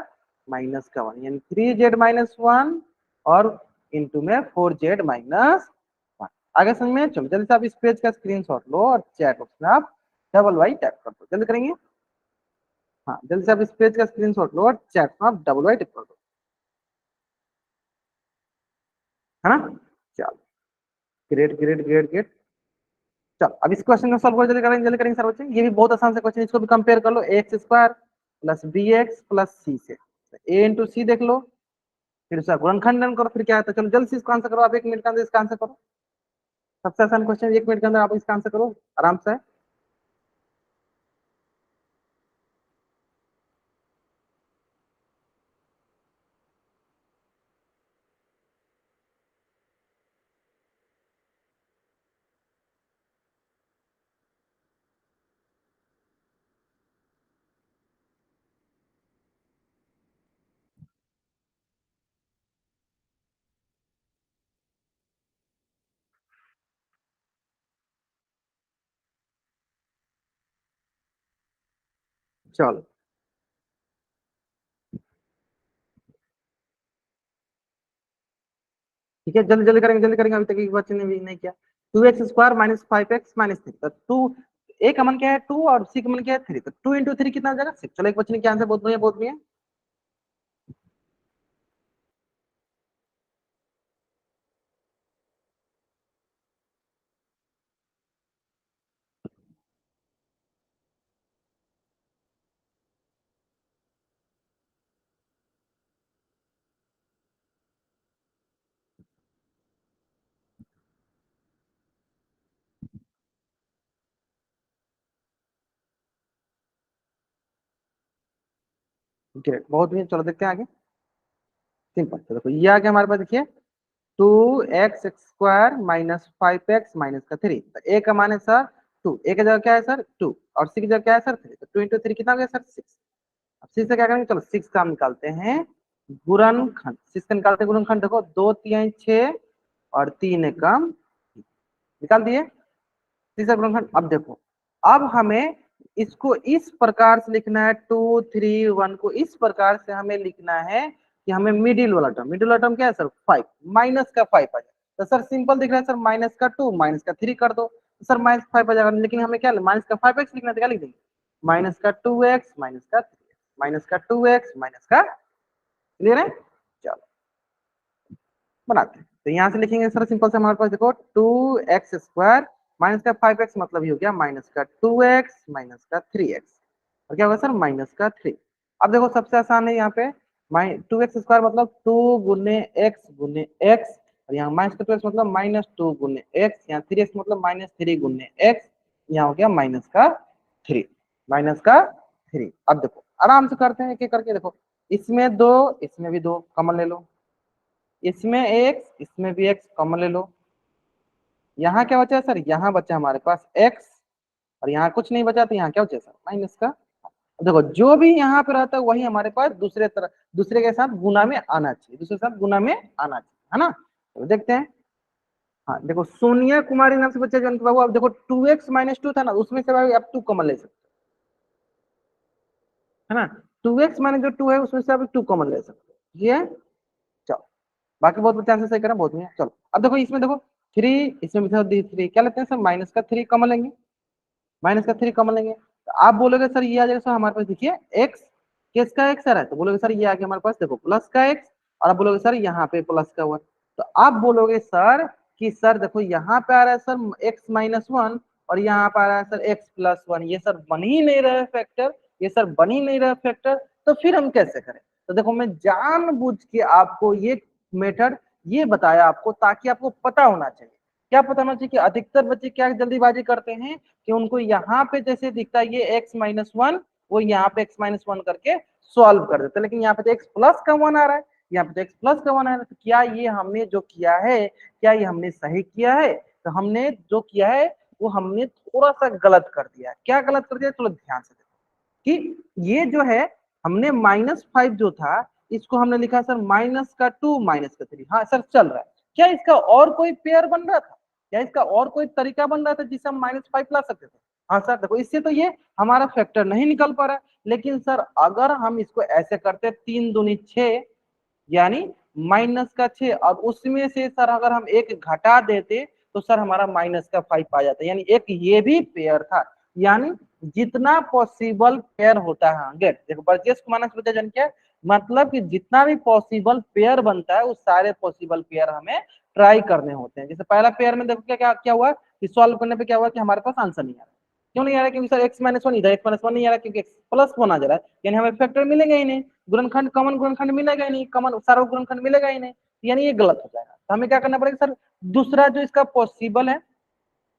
-1, यानी 3z-1 और इंटू में 4z-1। आगे समझ में, चलो जल्दी से आप इस पेज का स्क्रीनशॉट लो और चैट बॉक्स में आप डबल वाई टैप कर दो, जल्दी करेंगे। हाँ जल्दी से आप इस पेज का स्क्रीनशॉट लो और चैट में आप डबल वाई टिक कर दो, है ना। चलो ग्रेट ग्रेट ग्रेट ग्रेट। चलो अब इस क्वेश्चन को सॉल्व कर जल्दी करेंगे सर बच्चे, ये भी बहुत आसान से क्वेश्चन, इसको भी कंपेयर कर लो, x² + bx + c से, a इंटू सी देख लो, फिर उसका गुणनखंडन करो, फिर क्या आता है, चलो जल्द से इसका आंसर करो आप, 1 मिनट के अंदर इसका आंसर करो। सबसे आसान क्वेश्चन, 1 मिनट के अंदर आप इसका आंसर करो आराम से। चलो ठीक है, जल्दी जल्दी करेंगे, जल्दी करेंगे, अभी तक एक बच्चे ने भी नहीं किया। 2x² - 5x - 3, तो टू, ए का मन क्या है 2 और सी का मन क्या है 3, तो 2 × 3 कितना हो जाएगा 6। चलो एक बच्चे ने क्या आंसर, बहुत बढ़िया बहुत बढ़िया। ग्रेट, बहुत बढ़िया, चलो देखते हैं आगे। सिंपल, तो देखो ये आ गया हमारे पास, देखिए 2x² - 5x - 3, ए का मान है सर 2, ए की जगह क्या है सर 2, और सी की जगह क्या है सर 3, तो 2 × 3 कितना हो गया सर 6। अब 6 से क्या करेंगे, चलो 6 का हम निकालते हैं गुणनखंड, 6 का निकालते हैं गुणनखंड, देखो 2 3 6 और 3 एकम, निकाल दिए 6 का गुणनखंड। अब देखो, अब हमें इसको इस प्रकार से लिखना है, 2 3 1 को इस प्रकार से हमें लिखना है कि हमें मिडिल वाला टर्म क्या है सर 5, माइनस का 5 आ जाए, तो सर सिंपल दिख रहा है सर, माइनस का 2 माइनस का 3 कर दो, तो सर -5 आ जाएगा, लेकिन हमें क्या माइनस का 5x लिखना है, तो क्या लिख देंगे माइनस का 2x माइनस का 3x, माइनस का 2x माइनस का, क्लियर है। चलो बनाते हैं, तो यहाँ से लिखेंगे सर सिंपल से, हमारे पास देखो 2x² -5x, मतलब ये हो गया माइनस का 2x माइनस का 3x, और क्या होगा सर -3। अब देखो सबसे आसान है यहाँ पे, 2x² मतलब 2 × x और यहाँ -2x मतलब -2 × x, यहाँ 3x मतलब -3 × x, यहाँ हो गया -3, -3। अब देखो आराम से करते हैं एक एक करके, देखो इसमें 2, इसमें भी 2 कॉमन ले लो, इसमें x इसमें भी x कॉमन ले लो, यहाँ क्या बचा है सर, यहाँ बचा हमारे पास x, और यहाँ कुछ नहीं बचा, तो यहाँ क्या बचा सर माइनस का। देखो जो भी यहाँ पे रहता है वही हमारे पास दूसरे तरह, दूसरे के साथ गुना में आना चाहिए, दूसरे के साथ गुना में आना चाहिए, है ना। तो देखते हैं, हाँ देखो सोनिया कुमारी नाम से बच्चा जन्म बाबू, अब देखो 2x - 2 था ना, उसमें से भाई आप 2 कॉमन ले सकते है ना, 2x - 2 है उसमें से आप 2 कॉमन ले सकते हो, ये है। चलो बाकी बहुत बच्चे आंसर सही करें, बहुत बढ़िया। चलो अब देखो इसमें देखो 3, इसमें भी 3, क्या लेते हैं सर माइनस का 3 कॉमन लेंगे, -3 कॉमन लेंगे, तो आप बोलोगे सर ये आ जाएगा सर हमारे पास, देखिए x किसका x आ रहा है, तो बोलोगे सर ये आ गया हमारे पास देखो प्लस का x, और आप बोलोगे सर यहाँ पे प्लस का हुआ, तो आप बोलोगे सर कि सर देखो यहाँ पे आ रहा है सर x - 1 और यहाँ पे आ रहा है सर x+1, ये सर बन ही नहीं रहा है फैक्टर, ये सर बन ही नहीं रहा है फैक्टर, तो फिर हम कैसे करें। तो देखो मैं जानबूझ के आपको ये मेथड ये बताया आपको, ताकि आपको पता होना चाहिए, क्या पता होना चाहिए कि अधिकतर बच्चे क्या जल्दीबाजी करते हैं कि उनको यहाँ पे जैसे दिखता है ये x-1, वो यहाँ पे x-1 करके सॉल्व कर देते हैं, लेकिन यहाँ पे तो x+1 आ रहा है, यहाँ पे तो x+1 आ रहा है, तो क्या ये हमने जो किया है, क्या ये हमने सही किया है, तो हमने जो किया है वो हमने थोड़ा सा गलत कर दिया है। क्या गलत कर दिया, चलो ध्यान से देखो कि ये जो है हमने -5 जो था इसको हमने लिखा सर -2 -3, हाँ सर चल रहा है, क्या इसका और कोई पेयर बन रहा था, क्या इसका और कोई तरीका बन रहा था जिससे हम -5 ला सकते थे। हाँ सर देखो इससे तो ये हमारा फैक्टर नहीं निकल पा रहा है, लेकिन सर अगर हम इसको ऐसे करते 3 दूनी 6 यानी -6, और उसमें से सर अगर हम एक घटा देते तो सर हमारा -5 आ जाता, यानी एक ये भी पेयर था, यानी जितना पॉसिबल पेयर होता है, गेट देखो बर्जेस को माइनस बचा जन क्या मतलब कि जितना भी पॉसिबल पेयर बनता है उस सारे पॉसिबल पेयर हमें ट्राई करने होते हैं। जैसे पहला पेयर में देखो क्या क्या क्या हुआ कि सॉल्व करने पे क्या हुआ कि हमारे पास आंसर नहीं आ रहा, क्यों नहीं आ रहा है? क्योंकि सर x माइनस वन, इधर x माइनस वन नहीं आ रहा क्योंकि x प्लस वन आ जा रहा है, यानी हमें फैक्टर मिलेगा ही नहीं, गुणनखंड कॉमन गुणनखंड मिलेगा ही नहीं, कॉमन सारा गुणनखंड मिलेगा ही नहीं, यानी ये गलत हो जाएगा। तो हमें क्या करना पड़ेगा सर, दूसरा जो इसका पॉसिबल है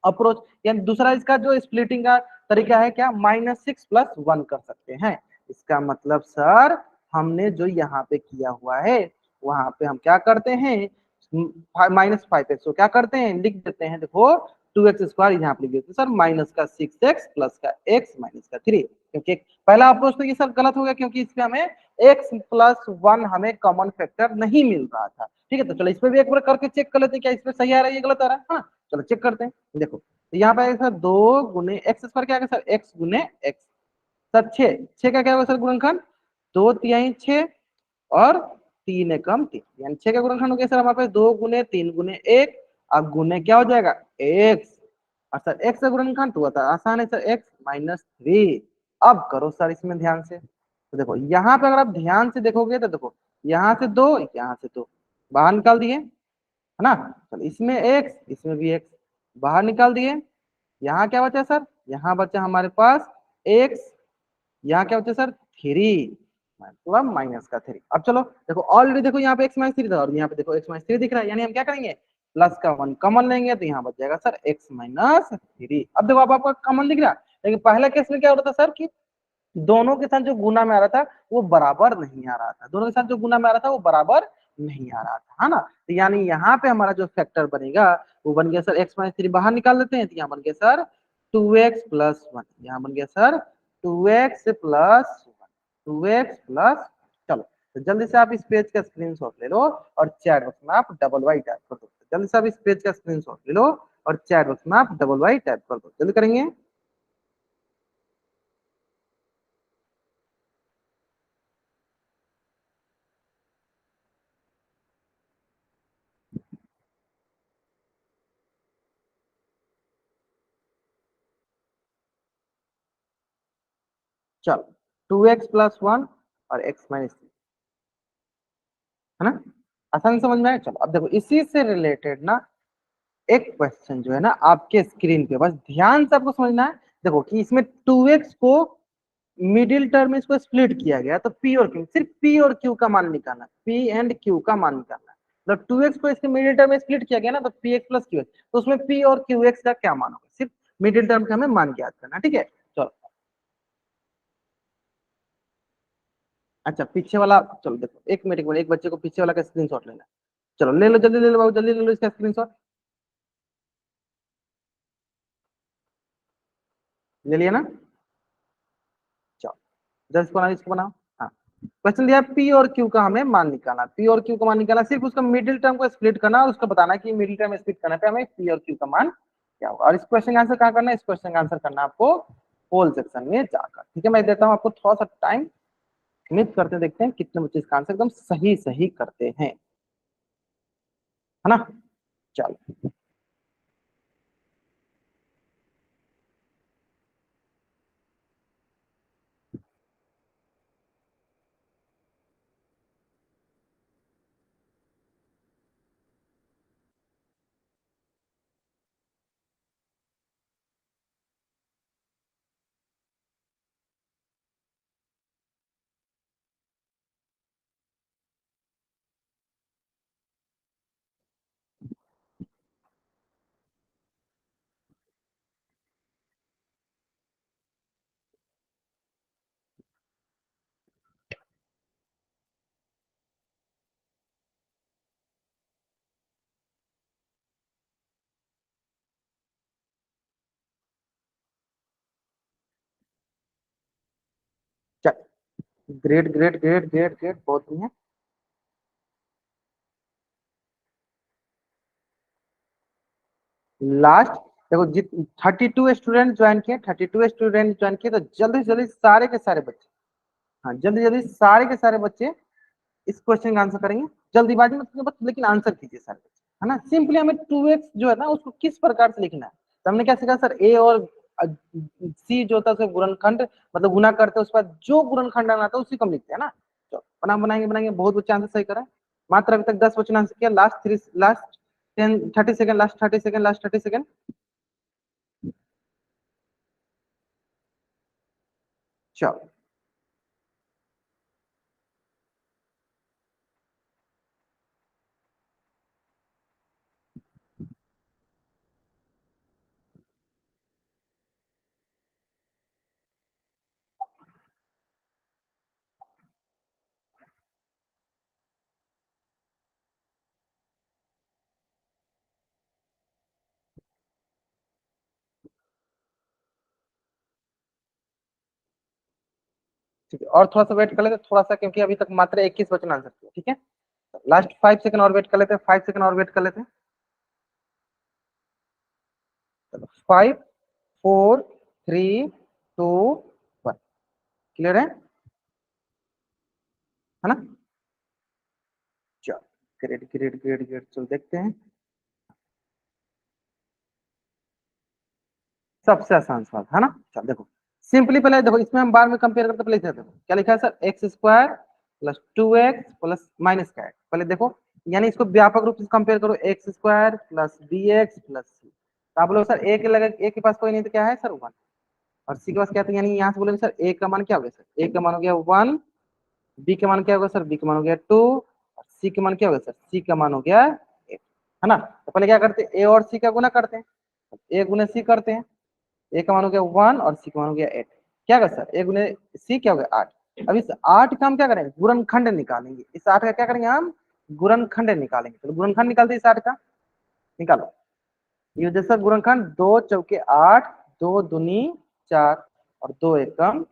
अप्रोच, यानी दूसरा इसका जो स्प्लिटिंग का तरीका है क्या, -6 + 1 कर सकते हैं। इसका मतलब सर हमने जो यहाँ पे किया हुआ है वहां पे हम क्या करते हैं, -5x को क्या करते हैं, लिख देते हैं, देखो 2x² यहाँ पे लिख देते हैं सर, माइनस का 6x प्लस का x माइनस का 3, क्योंकि पहला अप्रोच तो ये सर गलत हो गया क्योंकि इसमें हमें x+1 हमें कॉमन फैक्टर नहीं मिल रहा था। ठीक है, तो चलो इस पे भी एक बार करके चेक कर लेते हैं क्या इसमें सही आ रहा है, ये गलत आ रहा है। हाँ चलो चेक करते हैं। देखो तो यहाँ पे सर 2 × x² क्या सर, x × x, सर 6 का क्या होगा सर गुणनखंड, 2 × 6 और 3 × 3, यानी 6 का गुणनखंड हो गया सर हमारे पास 2 × 3 × 1, अब गुने क्या हो जाएगा x, और सर x का गुणनखंड तो होता है आसान है सर x-3। अब करो सर इसमें ध्यान से, तो देखो यहाँ पे अगर आप ध्यान से देखोगे तो देखो यहाँ से 2, यहाँ से 2 बाहर निकाल दिए, है ना, चलो इसमें x, इसमें भी x बाहर निकाल दिए, यहाँ क्या बचा सर, यहाँ बचा हमारे पास x, यहाँ क्या बचा सर 3, मतलब -3। अब चलो देखो ऑलरेडी देखो यहाँ पे x-3 था और यहाँ पे देखो x-3 दिख रहा है, यानी हम क्या करेंगे प्लस का 1 कॉमन लेंगे तो यहाँ बच जाएगा सर x-3। अब देखो अब आपको कॉमन दिख रहा है, लेकिन पहला केस में क्या हो रहा था सर कि दोनों के साथ जो गुना में आ रहा था वो बराबर नहीं आ रहा था, दोनों के साथ जो गुना में आ रहा था वो बराबर नहीं आ रहा था, है ना, तो यानी यहाँ पे हमारा जो फैक्टर बनेगा वो बन गया सर x-3 बाहर निकाल लेते हैं तो यहाँ बन गया सर 2x+1, यहाँ बन गया सर 2x+1, 2x+, चलो तो जल्दी से आप इस पेज का स्क्रीनशॉट ले लो और चैट बॉक्स में आप डबल वाई टाइप कर दो, जल्दी से आप इस पेज का स्क्रीनशॉट ले लो और चैट बॉक्स में आप डबल वाई टाइप कर दो, जल्दी करेंगे। चलो 2x+1 और x-3, है ना, आसानी समझ में आया। चलो अब देखो इसी से रिलेटेड ना एक क्वेश्चन जो है ना आपके स्क्रीन पे, बस ध्यान से आपको समझना है। देखो कि इसमें 2x को मिडिल टर्म में इसको स्प्लिट किया गया, तो p और q, सिर्फ p और q का मान निकालना, p एंड q का मान निकालना, मतलब 2x को इसके मिडिल टर्म में स्प्लिट किया गया ना, तो px प्लस qx, तो उसमें p और qx का क्या मान होगा, सिर्फ मिडिल टर्म का हमें मान ज्ञात करना, ठीक है। चलो अच्छा पीछे वाला, चलो देखो एक मिनट एक बच्चे को पीछे वाला का स्क्रीनशॉट लेना है। चलो ले लो जल्दी, ले लो बाबू जल्दी ले लो इसका स्क्रीनशॉट, ले लिया ना, चलो जल्दी इसको बनाओ, इसको बनाओ। हाँ क्वेश्चन दिया पी और क्यू का हमें मान निकालना, पी और क्यू का मान निकालना, सिर्फ उसका मिडिल टर्म को स्प्लिट करना और उसको बताना कि मिडिल टर्म स्प्लिट करने पे हमें पी और क्यू का मान क्या होगा, और इस क्वेश्चन का आंसर कहाँ करना है, इस क्वेश्चन का आंसर करना आपको पोल सेक्शन में जाकर, ठीक है। मैं देता हूँ आपको थोड़ा सा टाइम, उम्मीद करते देखते हैं कितने बच्चे इसका आंसर एकदम सही सही करते हैं, है ना। चलो चल, great great great great great, बहुत बढ़िया। लास्ट देखो जित 32 स्टूडेंट ज्वाइन किए, 32 स्टूडेंट ज्वाइन किए, तो जल्दी से जल्दी सारे के सारे बच्चे, हाँ जल्दी जल्दी सारे के सारे बच्चे इस क्वेश्चन का आंसर करेंगे, जल्दीबाजी में बस, लेकिन आंसर कीजिए सारे बच्चे, है ना। सिंपली हमें 2x जो है ना उसको किस प्रकार से लिखना है, तो हमने क्या सीखा सर, a और c जो होता है उसका गुणनखंड, मतलब गुना करते हैं उसके बाद जो गुणनखंड आना था उसी को हम लिखते हैं ना। तो बनाएंगे बनाएंगे, बहुत बच्चे आंसर सही करें, मात्र अभी तक 10 बच्चों ने आंसर किया, last 10 30 second, last 30 second, last 30 second. चलो ठीक है, और थोड़ा सा वेट कर लेते हैं, थोड़ा सा, क्योंकि अभी तक मात्र 21 क्वेश्चन आंसर किया। ठीक है, लास्ट 5 सेकंड और वेट कर लेते हैं, 5 सेकंड और वेट कर लेते हैं। चलो 5 4 3 2 1। क्लियर है ना? चलो ग्रेट ग्रेट ग्रेट ग्रेट, चलो देखते हैं। सबसे आसान सवाल है ना? चल देखो, सिंपली पहले देखो, इसमें हम बार में कंपेयर करते, पहले इसे देखो क्या लिखा है sir, X square plus 2x plus minus का है। पहले देखो, यानी इसको व्यापक रूप से कंपेयर करो, X square plus B x plus C. तो आप बोलो सर ए के लगे, ए के पास कोई नहीं तो क्या है सर 1, और सी के पास क्या था, यानी यहाँ से बोलेंगे सर ए का मान क्या हो गया सर, ए का मान हो गया 1, बी का मान क्या होगा सर, बी का मान हो गया 2, और सी का मान क्या होगा सर, सी का मान हो गया 8, है ना? तो पहले क्या करते हैं, ए और सी का गुना करते हैं, ए गुना सी करते हैं, ए का मान हो गया 1 और सी का मान हो गया 8। क्या कर सर, ए गुने सी क्या हो गया 8। अब इस 8 का हम क्या करेंगे, गुणनखंड निकालेंगे। इस 8 का क्या करेंगे हम, गुणनखंड निकालेंगे। तो गुणनखंड निकालते हैं इस 8 का, निकालो। ये जैसा गुणनखंड, 2 चौके 8, 2 दूनी 4 और 2 एकम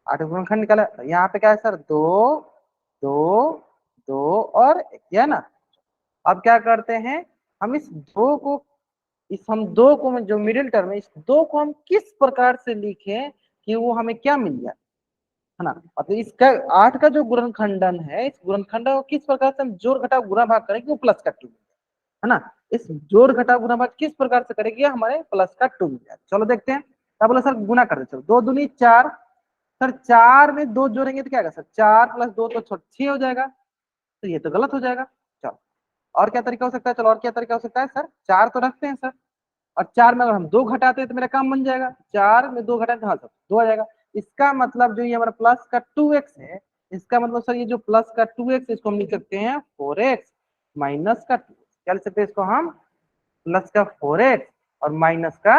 8 गुणनखंड निकाला। तो यहाँ पे क्या है सर, 2 2 2 और 1, है ना? अब क्या करते हैं, हम इस दो को, इस हम दो को जो मिडिल टर्म है, इस दो को हम किस प्रकार से लिखें कि वो हमें क्या मिल जाए, है ना? मतलब इसका 8 का जो गुणनखंडन है, इस गुणनखंड को किस प्रकार से हम जोड़ घटाव गुणा भाग करें कि वो प्लस का 2, है ना? इस जोड़ घटाव गुणा भाग किस प्रकार से करेंगे हमारे प्लस का 2 मिल जाए। चलो देखते हैं। क्या बोला सर, गुना कर दे, चलो 2 दूनी 4। सर 4 में 2 जोड़ेंगे तो क्या होगा सर, 4 + 2 तो 6 हो जाएगा, तो ये तो गलत हो जाएगा। चलो और क्या तरीका हो सकता है, चलो और क्या तरीका हो सकता है सर, 4 तो रखते हैं सर, और 4 में अगर हम 2 घटाते हैं तो मेरा काम बन जाएगा, 4 में 2 घटाते हाँ सर 2 आ जाएगा। इसका मतलब जो ये हमारा प्लस का 2x है, इसका मतलब सर ये जो प्लस का 2x, इसको हम लिख सकते हैं 4x माइनस का 2। क्या लिख सकते हैं इसको हम, प्लस का 4x और माइनस का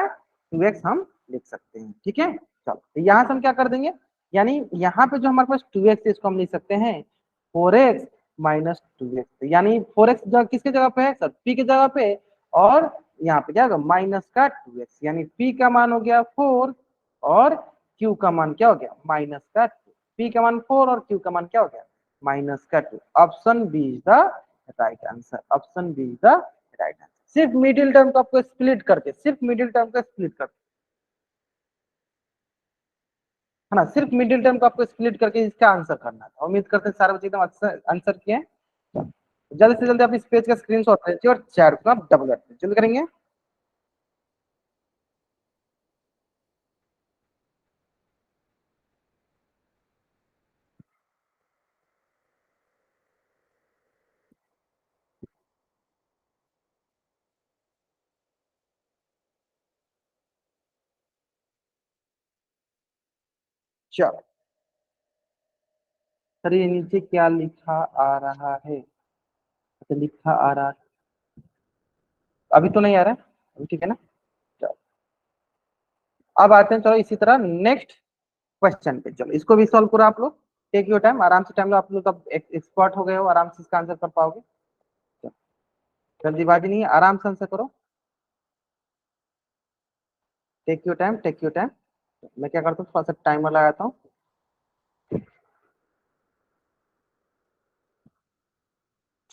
2x हम लिख सकते हैं। ठीक है, चलो तो यहाँ से हम क्या कर देंगे, यानी यहाँ पे जो हमारे पास 2x है, इसको हम लिख सकते हैं 4x माइनस 2x। यानी 4x जगह किसके जगह पे है सर, p की जगह पे, और यहाँ पे क्या होगा माइनस का 2x, यानी p का मान हो गया 4 और q का मान क्या हो गया माइनस का 2। p का मान 4 और q का मान क्या हो गया माइनस का 2। Option B is the right answer, option B is the right answer. सिर्फ मिडिल टर्म को आपको स्प्लिट करके, सिर्फ मिडिल टर्म को स्प्लिट करके, है ना, सिर्फ मिडिल टर्म को आपको स्प्लिट करके इसका आंसर करना था। उम्मीद करते हैं सारे बच्चे एकदम अच्छा आंसर किए हैं। जल्दी से जल्दी आप इस पेज का स्क्रीनशॉट लीजिए और चैट को आप डबल करते हैं, जल्दी करेंगे। चलो सर, ये नीचे क्या लिखा आ रहा है, अच्छा लिखा आ रहा है, अभी तो नहीं आ रहा है अभी, ठीक है ना? चलो अब आते हैं, चलो इसी तरह नेक्स्ट क्वेश्चन पे। चलो इसको भी सॉल्व करो आप लोग, टेक योर टाइम, आराम से टाइम लो, आप लोग अब एक्सपर्ट हो गए हो, आराम से इसका आंसर कर पाओगे। चलो, जल्दीबाजी नहीं है, आराम से आंसर करो, take your time take your time. मैं क्या करता हूँ, थोड़ा सा टाइमर लगाता हूँ।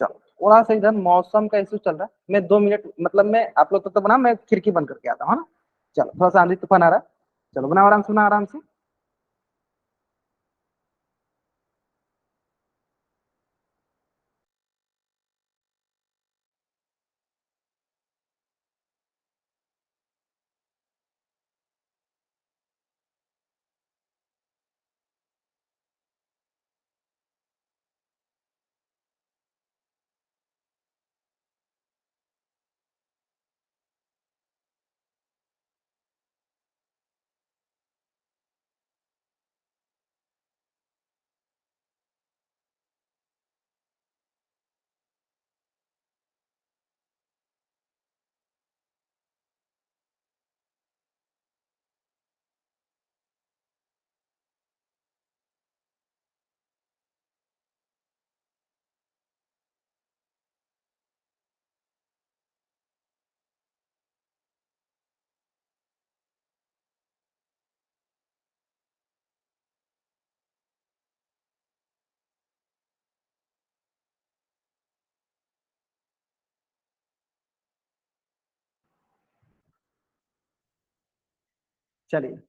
चलो थोड़ा सा इधर मौसम का इशू चल रहा है, मैं 2 मिनट, मतलब मैं आप लोग तो बना, मैं खिड़की बंद करके आता हूँ, है ना? चलो थोड़ा सा आंधी तूफान आ रहा है, चलो बनाओ आराम से, बनाओ आराम से। चलिए,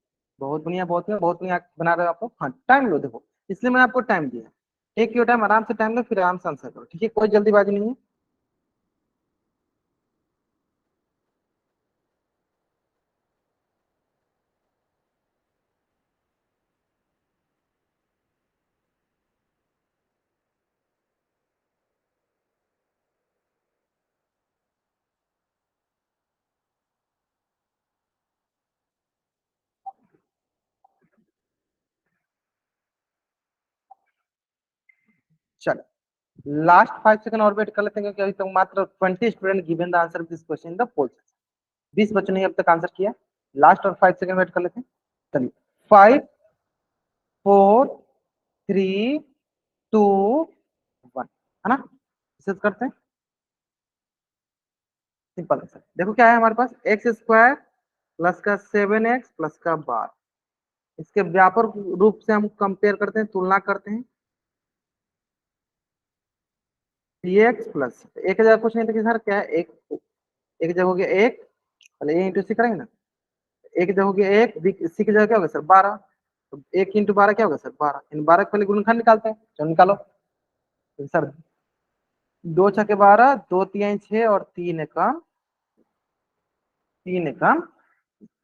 बहुत बढ़िया, बहुत बढ़िया, बहुत बढ़िया बना रहे हो आप लोग। हाँ, टाइम लो, देखो इसलिए मैंने आपको टाइम दिया। टेक योर टाइम, आराम से टाइम लो, फिर आराम से आंसर करो, ठीक है, कोई जल्दीबाजी नहीं है। चलो, लास्ट 5 सेकंड और वेट कर लेते हैं, क्योंकि अभी तक मात्र 20 student given the answer this question in the poll. 20 बच्चों ने अब तक आंसर किया। लास्ट और 5 सेकंड वेट कर लेते हैं। चलिए, 5, 4, 3, 2, 1, है ना, इसे करते हैं। सिंपल आंसर देखो क्या है हमारे पास, x² प्लस का 7x प्लस का 12। इसके व्यापक रूप से हम कंपेयर करते हैं, तुलना करते हैं। 3x प्लस एक जगह कुछ नहीं था कि सर क्या है, एक एक जगह हो गया एक, पहले ए इंटू सी करेंगे ना। एक जगह हो गया एक, सी की जगह क्या होगा सर 12। तो 1 इंटू 12 क्या होगा सर 12, इन 12 के पहले गुणनखंड निकालते हैं, चलो निकालो। तो सर 2 छके 12, 2 तिहाई 6 और 3 एकम 3 एकम।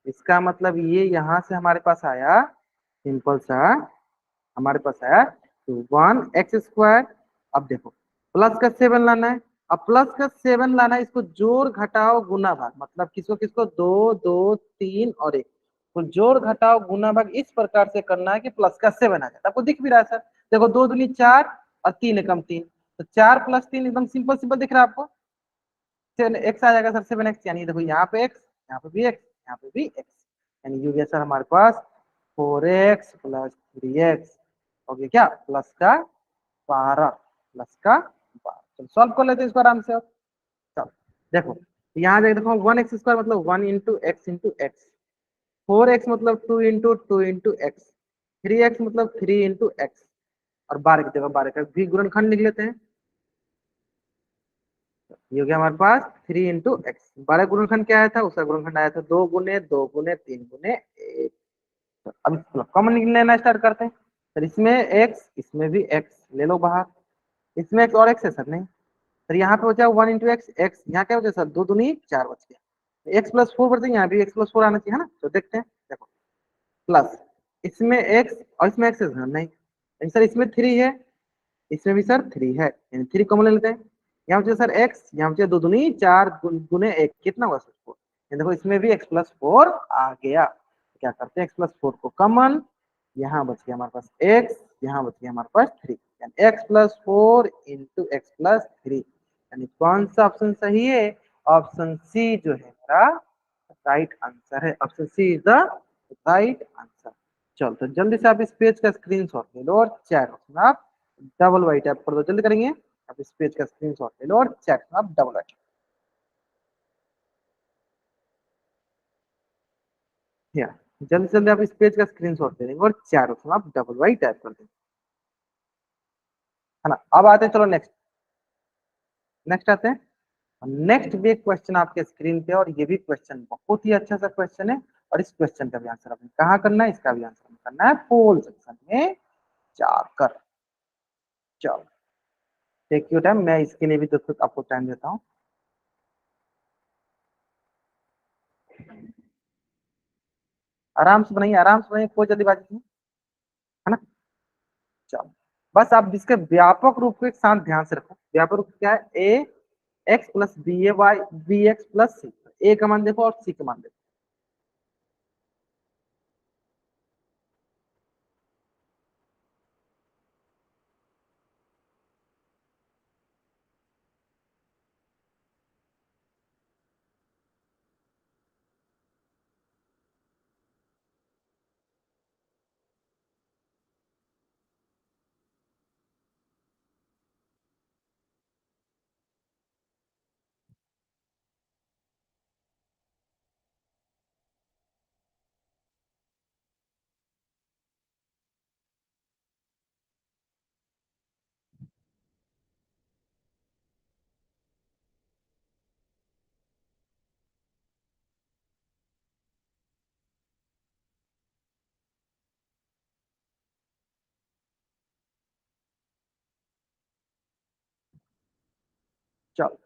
इसका मतलब ये यहाँ से हमारे पास आया, सिंपल सा हमारे पास आया 1x²। अब देखो प्लस का 7 लाना है। अब प्लस का 7 लाना है, इसको जोड़ घटाओ गुना भाग, मतलब किसको किसको, 2 2 3 और 1 को जोड़ घटाओ गुना भाग इस प्रकार से करना है कि प्लस का 7 आ जाए। आपको दिख भी रहा है सर, देखो 2 दूनी 4 और 3 एकम 3, तो 4 + 3 एकदम सिंपल सिंपल दिख रहा है आपको। एक्स आ जाएगा सर 7x, यानी देखो यहाँ पे एक्स, यहाँ पे भी एक्स, यहाँ पे भी एक्स, यानी ये हो गया सर हमारे पास 4x + 3x हो गया क्या, +12 चलो सॉल्व कर लेते हैं इसको आराम से। अब चलो देखो, यहाँ जाके देखो 1x² मतलब 1 × x × x, 4x मतलब 2 × 2 × x, 3x मतलब 3 × x, और 12 की जगह 12 का भी गुणनखंड लिख लेते हैं। ये हो गया हमारे पास 3 × x। 12 गुणनखंड क्या आया था, उसका गुणनखंड आया था 2 × 2 × 2 × 3 × 1। तो अब कॉमन लेना स्टार्ट करते हैं। सर इसमें x, इसमें भी x ले लो बाहर। इसमें x और x है सर, नहीं सर, यहाँ पे बचा 1 × x, x यहाँ क्या बचा सर, 2 दूनी 4 बच गया। x + 4 बचते, यहाँ भी x + 4 आना चाहिए, है ना। तो देखते हैं, देखो प्लस इसमें x और इसमें x है सर, नहीं सर, इसमें 3 है, इसमें भी सर 3 है, यानी 3 कॉमन ले लेते हैं। यहाँ बचे सर x, यहाँ बचे 2 दूनी 4 गुने 1, कितना हुआ सर 4। देखो इसमें भी x + 4 आ गया। क्या करते हैं, x + 4 को कॉमन, यहाँ बच गया हमारे पास x, यहाँ बच गया हमारे पास 3, यानी x + 4 × x + 3, यानी कौन सा ऑप्शन सही है, ऑप्शन सी जो है मेरा राइट आंसर है। Option C is the right answer. चलो तो जल्दी से आप इस पेज का स्क्रीनशॉट ले लो और चैट में आप डबल वाइट टैप कर दो, जल्दी करेंगे। आप इस पेज का स्क्रीनशॉट ले लो और चैट में आप डबल वाइट, या जल्दी से जल्दी आप इस पेज का स्क्रीनशॉट ले लेंगे और चैट में आप डबल वाइट टैप कर देंगे, है ना। अब आते हैं, चलो नेक्स्ट, नेक्स्ट आते हैं। नेक्स्ट भी एक क्वेश्चन आपके स्क्रीन पे, और ये भी क्वेश्चन बहुत ही अच्छा सा क्वेश्चन है। और इस क्वेश्चन का भी आंसर आपने कहाँ करना है, इसका भी आंसर हमें करना है पोल सेक्शन में जाकर। चलो टेक योर टाइम, मैं इसके लिए भी दोस्तों आपको टाइम देता हूँ। आराम से बनाइए, आराम से बनाइए, कोई जल्दीबाजी नहीं, है ना। चलो बस आप इसके व्यापक रूप को एक साथ ध्यान से रखो। व्यापक रूप क्या है, ए एक्स प्लस बी ए वाई बी एक्स प्लस सी, ए का मान देखो और सी का मान देखो। चलो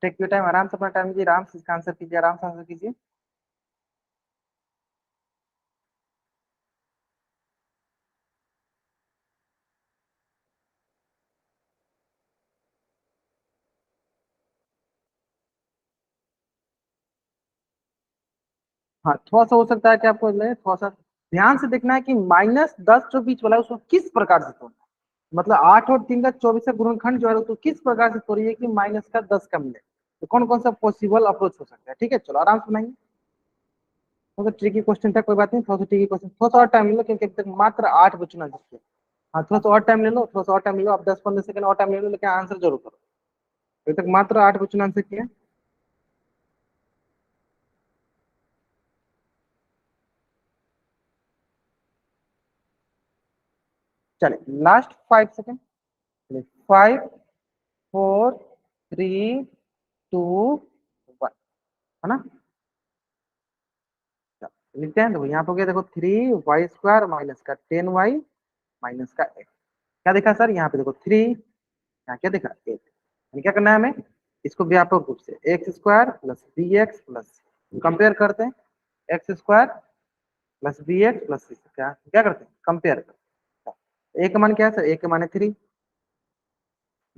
टेक योर टाइम, आराम से अपना टाइम लीजिए, आराम से इसका आंसर कीजिए, आराम से आंसर कीजिए। हाँ थोड़ा सा हो सकता है कि आपको लगे, थोड़ा सा ध्यान से देखना है कि -10 जो बीच वाला है उसको किस प्रकार से तोड़ना है। मतलब 8 और 3 का 24 का गुणनखंड जो है उसको किस प्रकार से तोड़िए कि -10 का मिले। तो कौन कौन सा पॉसिबल अप्रोच हो सकता है, ठीक है चलो आराम से बनाइए। थोड़ा सा ट्रिकी क्वेश्चन था, कोई बात नहीं, थोड़ा सा ट्रिकी क्वेश्चन, थोड़ा सा और टाइम ले लो क्योंकि अभी तक मात्र 8 बचना चाहिए। हाँ थोड़ा सा और टाइम ले लो, थोड़ा सा और टाइम ले लो, आप 10-15 सेकंड और टाइम ले लो, लेकिन आंसर जरूर करो। अभी तक मात्र 8 क्वेश्चन आंसर किए। चलिए लास्ट 5 सेकंड। 5, 4, 3, 2, 1, है ना। चलो, लिखते हैं, देखो यहाँ पे क्या, देखो 3 y² माइनस का 10 y माइनस का 8। क्या देखा सर, यहाँ पे देखो 3, यहाँ क्या देखा 8। क्या करना है हमें, इसको व्यापक रूप से x² plus B x plus, compare करते हैं, x² plus B x plus क्या क्या करते हैं, कंपेयर करते हैं। a का मान क्या है सर, a का मान है 3,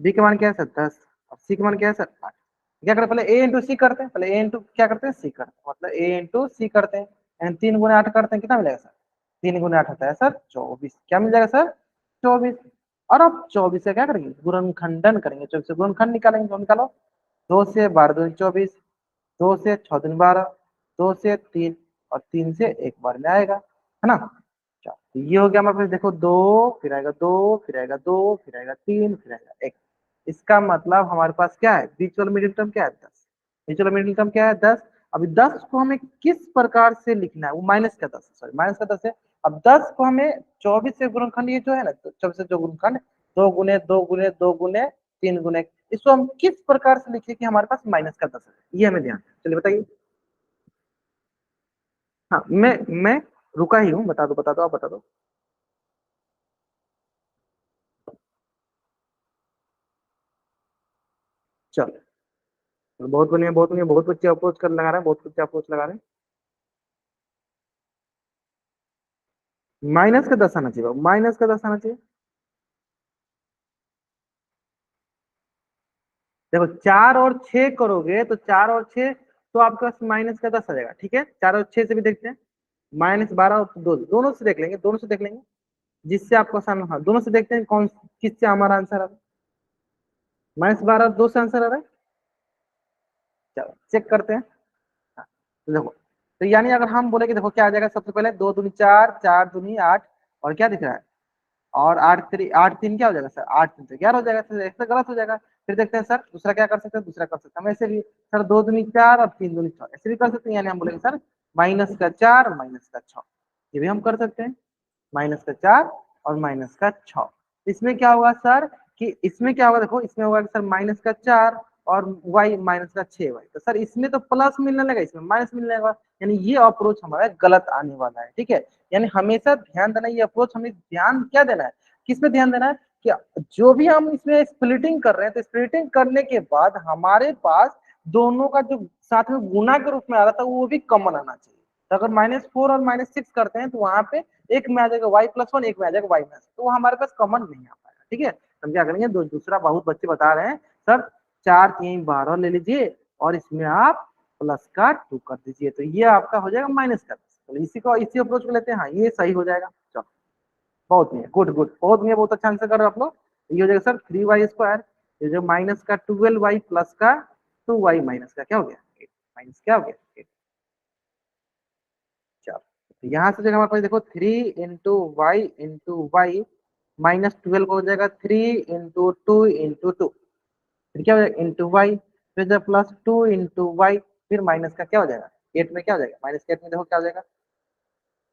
बी का मान क्या है सर 10, और सी का मान क्या है सर 8। क्या करते हैं, पहले a इंटू सी करते हैं, पहले a इंटू क्या करते हैं सी करते हैं, मतलब a इंटू सी करते हैं, यानी 3 गुणे 8 करते हैं, कितना मिलेगा सर, 3 गुणे 8 होता है सर 24। क्या मिल जाएगा सर 24। और अब 24 से क्या करेंगे, गुणनखंडन करेंगे, 24 से गुणनखंड निकालेंगे, तो निकालो, 2 से 12 दूनी 24, 2 से 6 दूनी 12, 2 से 3, और 3 से 1 बार में आएगा, है ना। चलो, तो ये हो गया हमारे पास, देखो 2, फिर आएगा 2, फिर आएगा 2, फिर आएगा 3, फिर आएगा 1। इसका मतलब हमारे पास क्या है, बीच वाला मिडिल टर्म क्या है 10, बीच वाला मिडिल टर्म क्या है 10। अभी 10 को हमें किस प्रकार से लिखना है, वो -10, सॉरी -10 है। अब 10 को हमें 24 से गुणनखंड, ये जो है ना 24 से जो गुणनखंड, 2 गुने 2 गुने 2 गुने 3 गुने, इसको हम किस प्रकार से लिखे कि हमारे पास -10 है, ये हमें ध्यान है। चलिए बताइए। हाँ मैं रुका ही हूँ, बता दो बता दो, आप बता दो। चलो, बहुत बढ़िया बहुत बढ़िया, बहुत बच्चे अप्रोच कर लगा रहे हैं, बहुत बच्चे अप्रोच लगा रहे हैं। -10 आना चाहिए, -10 आना चाहिए। देखो 4 और 6 करोगे तो 4 और 6, तो आपके पास -10 आ जाएगा, ठीक है। 4 और 6 से भी देखते हैं, -12 और 2, दोनों से देख लेंगे, दोनों से देख लेंगे, जिससे आपको आसान, हाँ दोनों से देखते हैं कौन किससे हमारा आंसर आ रहा है। -12 और 2 से आंसर आ रहा है। चलो चेक करते हैं। हाँ, तो देखो, तो यानी अगर हम बोले कि देखो क्या आ जाएगा, सबसे पहले 2 दूनी 4, 4 दूनी 8, और क्या दिख रहा है, और 8 3 क्या हो जाएगा सर, 8 3 तो 11 हो जाएगा, सर ऐसा गलत हो जाएगा। फिर देखते हैं सर दूसरा क्या कर सकते हैं, दूसरा कर सकते हैं हम ऐसे भी, सर 2 दूनी 4 और 3 दूनी 6, ऐसे भी कर सकते हैं, यानी हम बोलेंगे सर -4 -6, ये भी हम कर सकते हैं, -4 और -6। इसमें क्या होगा सर, कि इसमें क्या होगा, देखो इसमें होगा कि सर -4 और y -6y, तो सर इसमें तो प्लस मिलने लगा, इसमें माइनस मिलने लगा, यानी ये अप्रोच हमारा गलत आने वाला है, ठीक है। यानी हमेशा ध्यान देना, ये अप्रोच हमें ध्यान क्या देना है, किस पे ध्यान देना है, कि जो भी हम इसमें स्प्लिटिंग कर रहे हैं, तो स्प्लिटिंग करने के बाद हमारे पास दोनों का जो साथ में गुना के रूप में आ रहा था वो भी कॉमन आना चाहिए। तो अगर -4 और -6 करते हैं तो वहां पे एक में आ जाएगा y+1, एक में आ जाएगा y-, तो वो हमारे पास कॉमन नहीं आ पाएगा, ठीक है। हम क्या करेंगे, दूसरा बहुत बच्चे बता रहे हैं सर 4 3 12 ले लीजिए, और इसमें आप प्लस का 2 कर दीजिए, तो ये आपका हो जाएगा -10। तो इसी को इसी अप्रोच को लेते हैं, हाँ ये सही हो जाएगा। चलो बहुत बढ़िया, गुड गुड, बहुत बढ़िया, बहुत अच्छा आंसर कर रहे हो आप लोग। ये हो जाएगा सर 3y², ये जो माइनस का 12y प्लस का 2y माइनस का क्या हो गया 8, माइनस क्या हो गया 8। चलो, तो यहाँ से जो हमारे पास देखो 3 × y × y -12 हो जाएगा 3 × 2 × 2, फिर क्या हो जाएगा इंटू वाई, फिर जब +2 × y, फिर माइनस का क्या हो जाएगा 8 में, क्या हो जाएगा -8 में, देखो क्या हो जाएगा,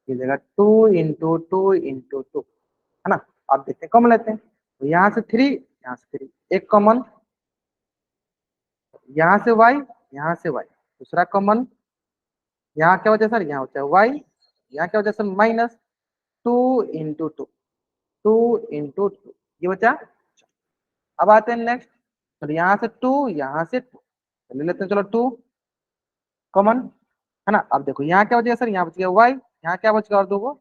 ये जाएगा 2 × 2 × 2, है ना। आप देखते हैं कॉमन लेते हैं, तो यहाँ से 3, यहाँ से 3, एक कॉमन, यहाँ से y, यहाँ से y, दूसरा कॉमन, यहाँ क्या बचा सर, यहाँ बचा वाई, यहाँ क्या बचा सर माइनस 2 × 2, 2 × 2 ये बचा। अब आते हैं नेक्स्ट, तो यहाँ से 2, यहाँ से 2 ले लेते हैं, चलो 2 कॉमन है ना। अब देखो यहाँ क्या बचेगा सर, यहाँ बच गया वाई, यहाँ क्या बचेगा और दो को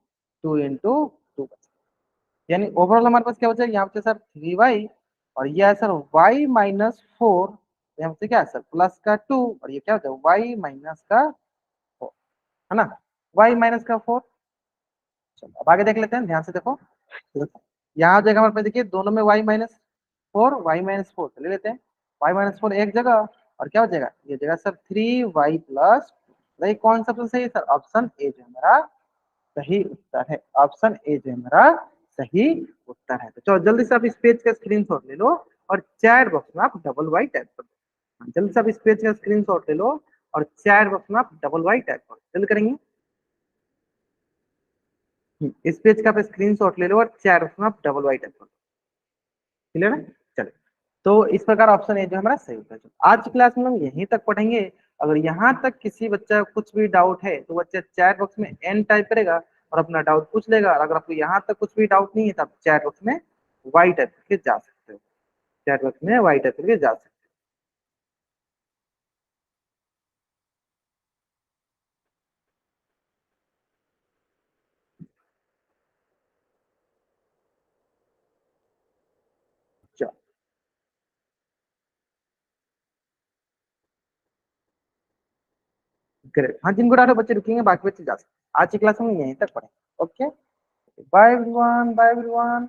2 × 2 यानी ओवरऑल हमारे पास क्या बचा, यहाँ बचा सर 3y, और ये है सर y-4, यहाँ से क्या है सर प्लस का 2, और ये क्या होता है y-4 है ना, y-4। चलो अब आगे देख लेते हैं, ध्यान से देखो। यहाँ हो जाएगा हमारे पास, देखिए दोनों में y-4 ले लेते हैं, y-4 एक जगह, और क्या हो जाएगा ये जगह सर 3y+, भाई कौन सा ऑप्शन सही है सर, ऑप्शन ए जो हमारा सही उत्तर है, ऑप्शन ए जो हमारा सही उत्तर है। तो चलो जल्दी से आप इस पेज का स्क्रीनशॉट ले लो और चैट बॉक्स में आप डबल वाई टाइप कर दो। हाँ, जल्दी से आप इस पेज का स्क्रीनशॉट ले लो और चैट बॉक्स में आप डबल वाई टाइप करो, जल्दी करेंगे। इस पेज का आप स्क्रीनशॉट ले लो और चैट बॉक्स में आप डबल वाई टाइप करो, क्लियर है। चलिए, तो इस प्रकार ऑप्शन ए जो हमारा सही उत्तर है। आज की क्लास में हम यहीं तक पढ़ेंगे। अगर यहाँ तक किसी बच्चा को कुछ भी डाउट है तो बच्चा चैट बॉक्स में एन टाइप करेगा और अपना डाउट पूछ लेगा, और अगर आपको यहाँ तक कुछ भी डाउट नहीं है तो आप चैट बॉक्स में वाई टाइप करके जा सकते हो, चैट बॉक्स में वाई टाइप करके जा सकते हो। चलो ग्रेट, हाँ जिनको डाउट है बच्चे रुकेंगे, बाकी बच्चे जा सकते हैं। आज की क्लास में यहीं तक पढ़ेंगे। Okay, bye everyone, bye everyone.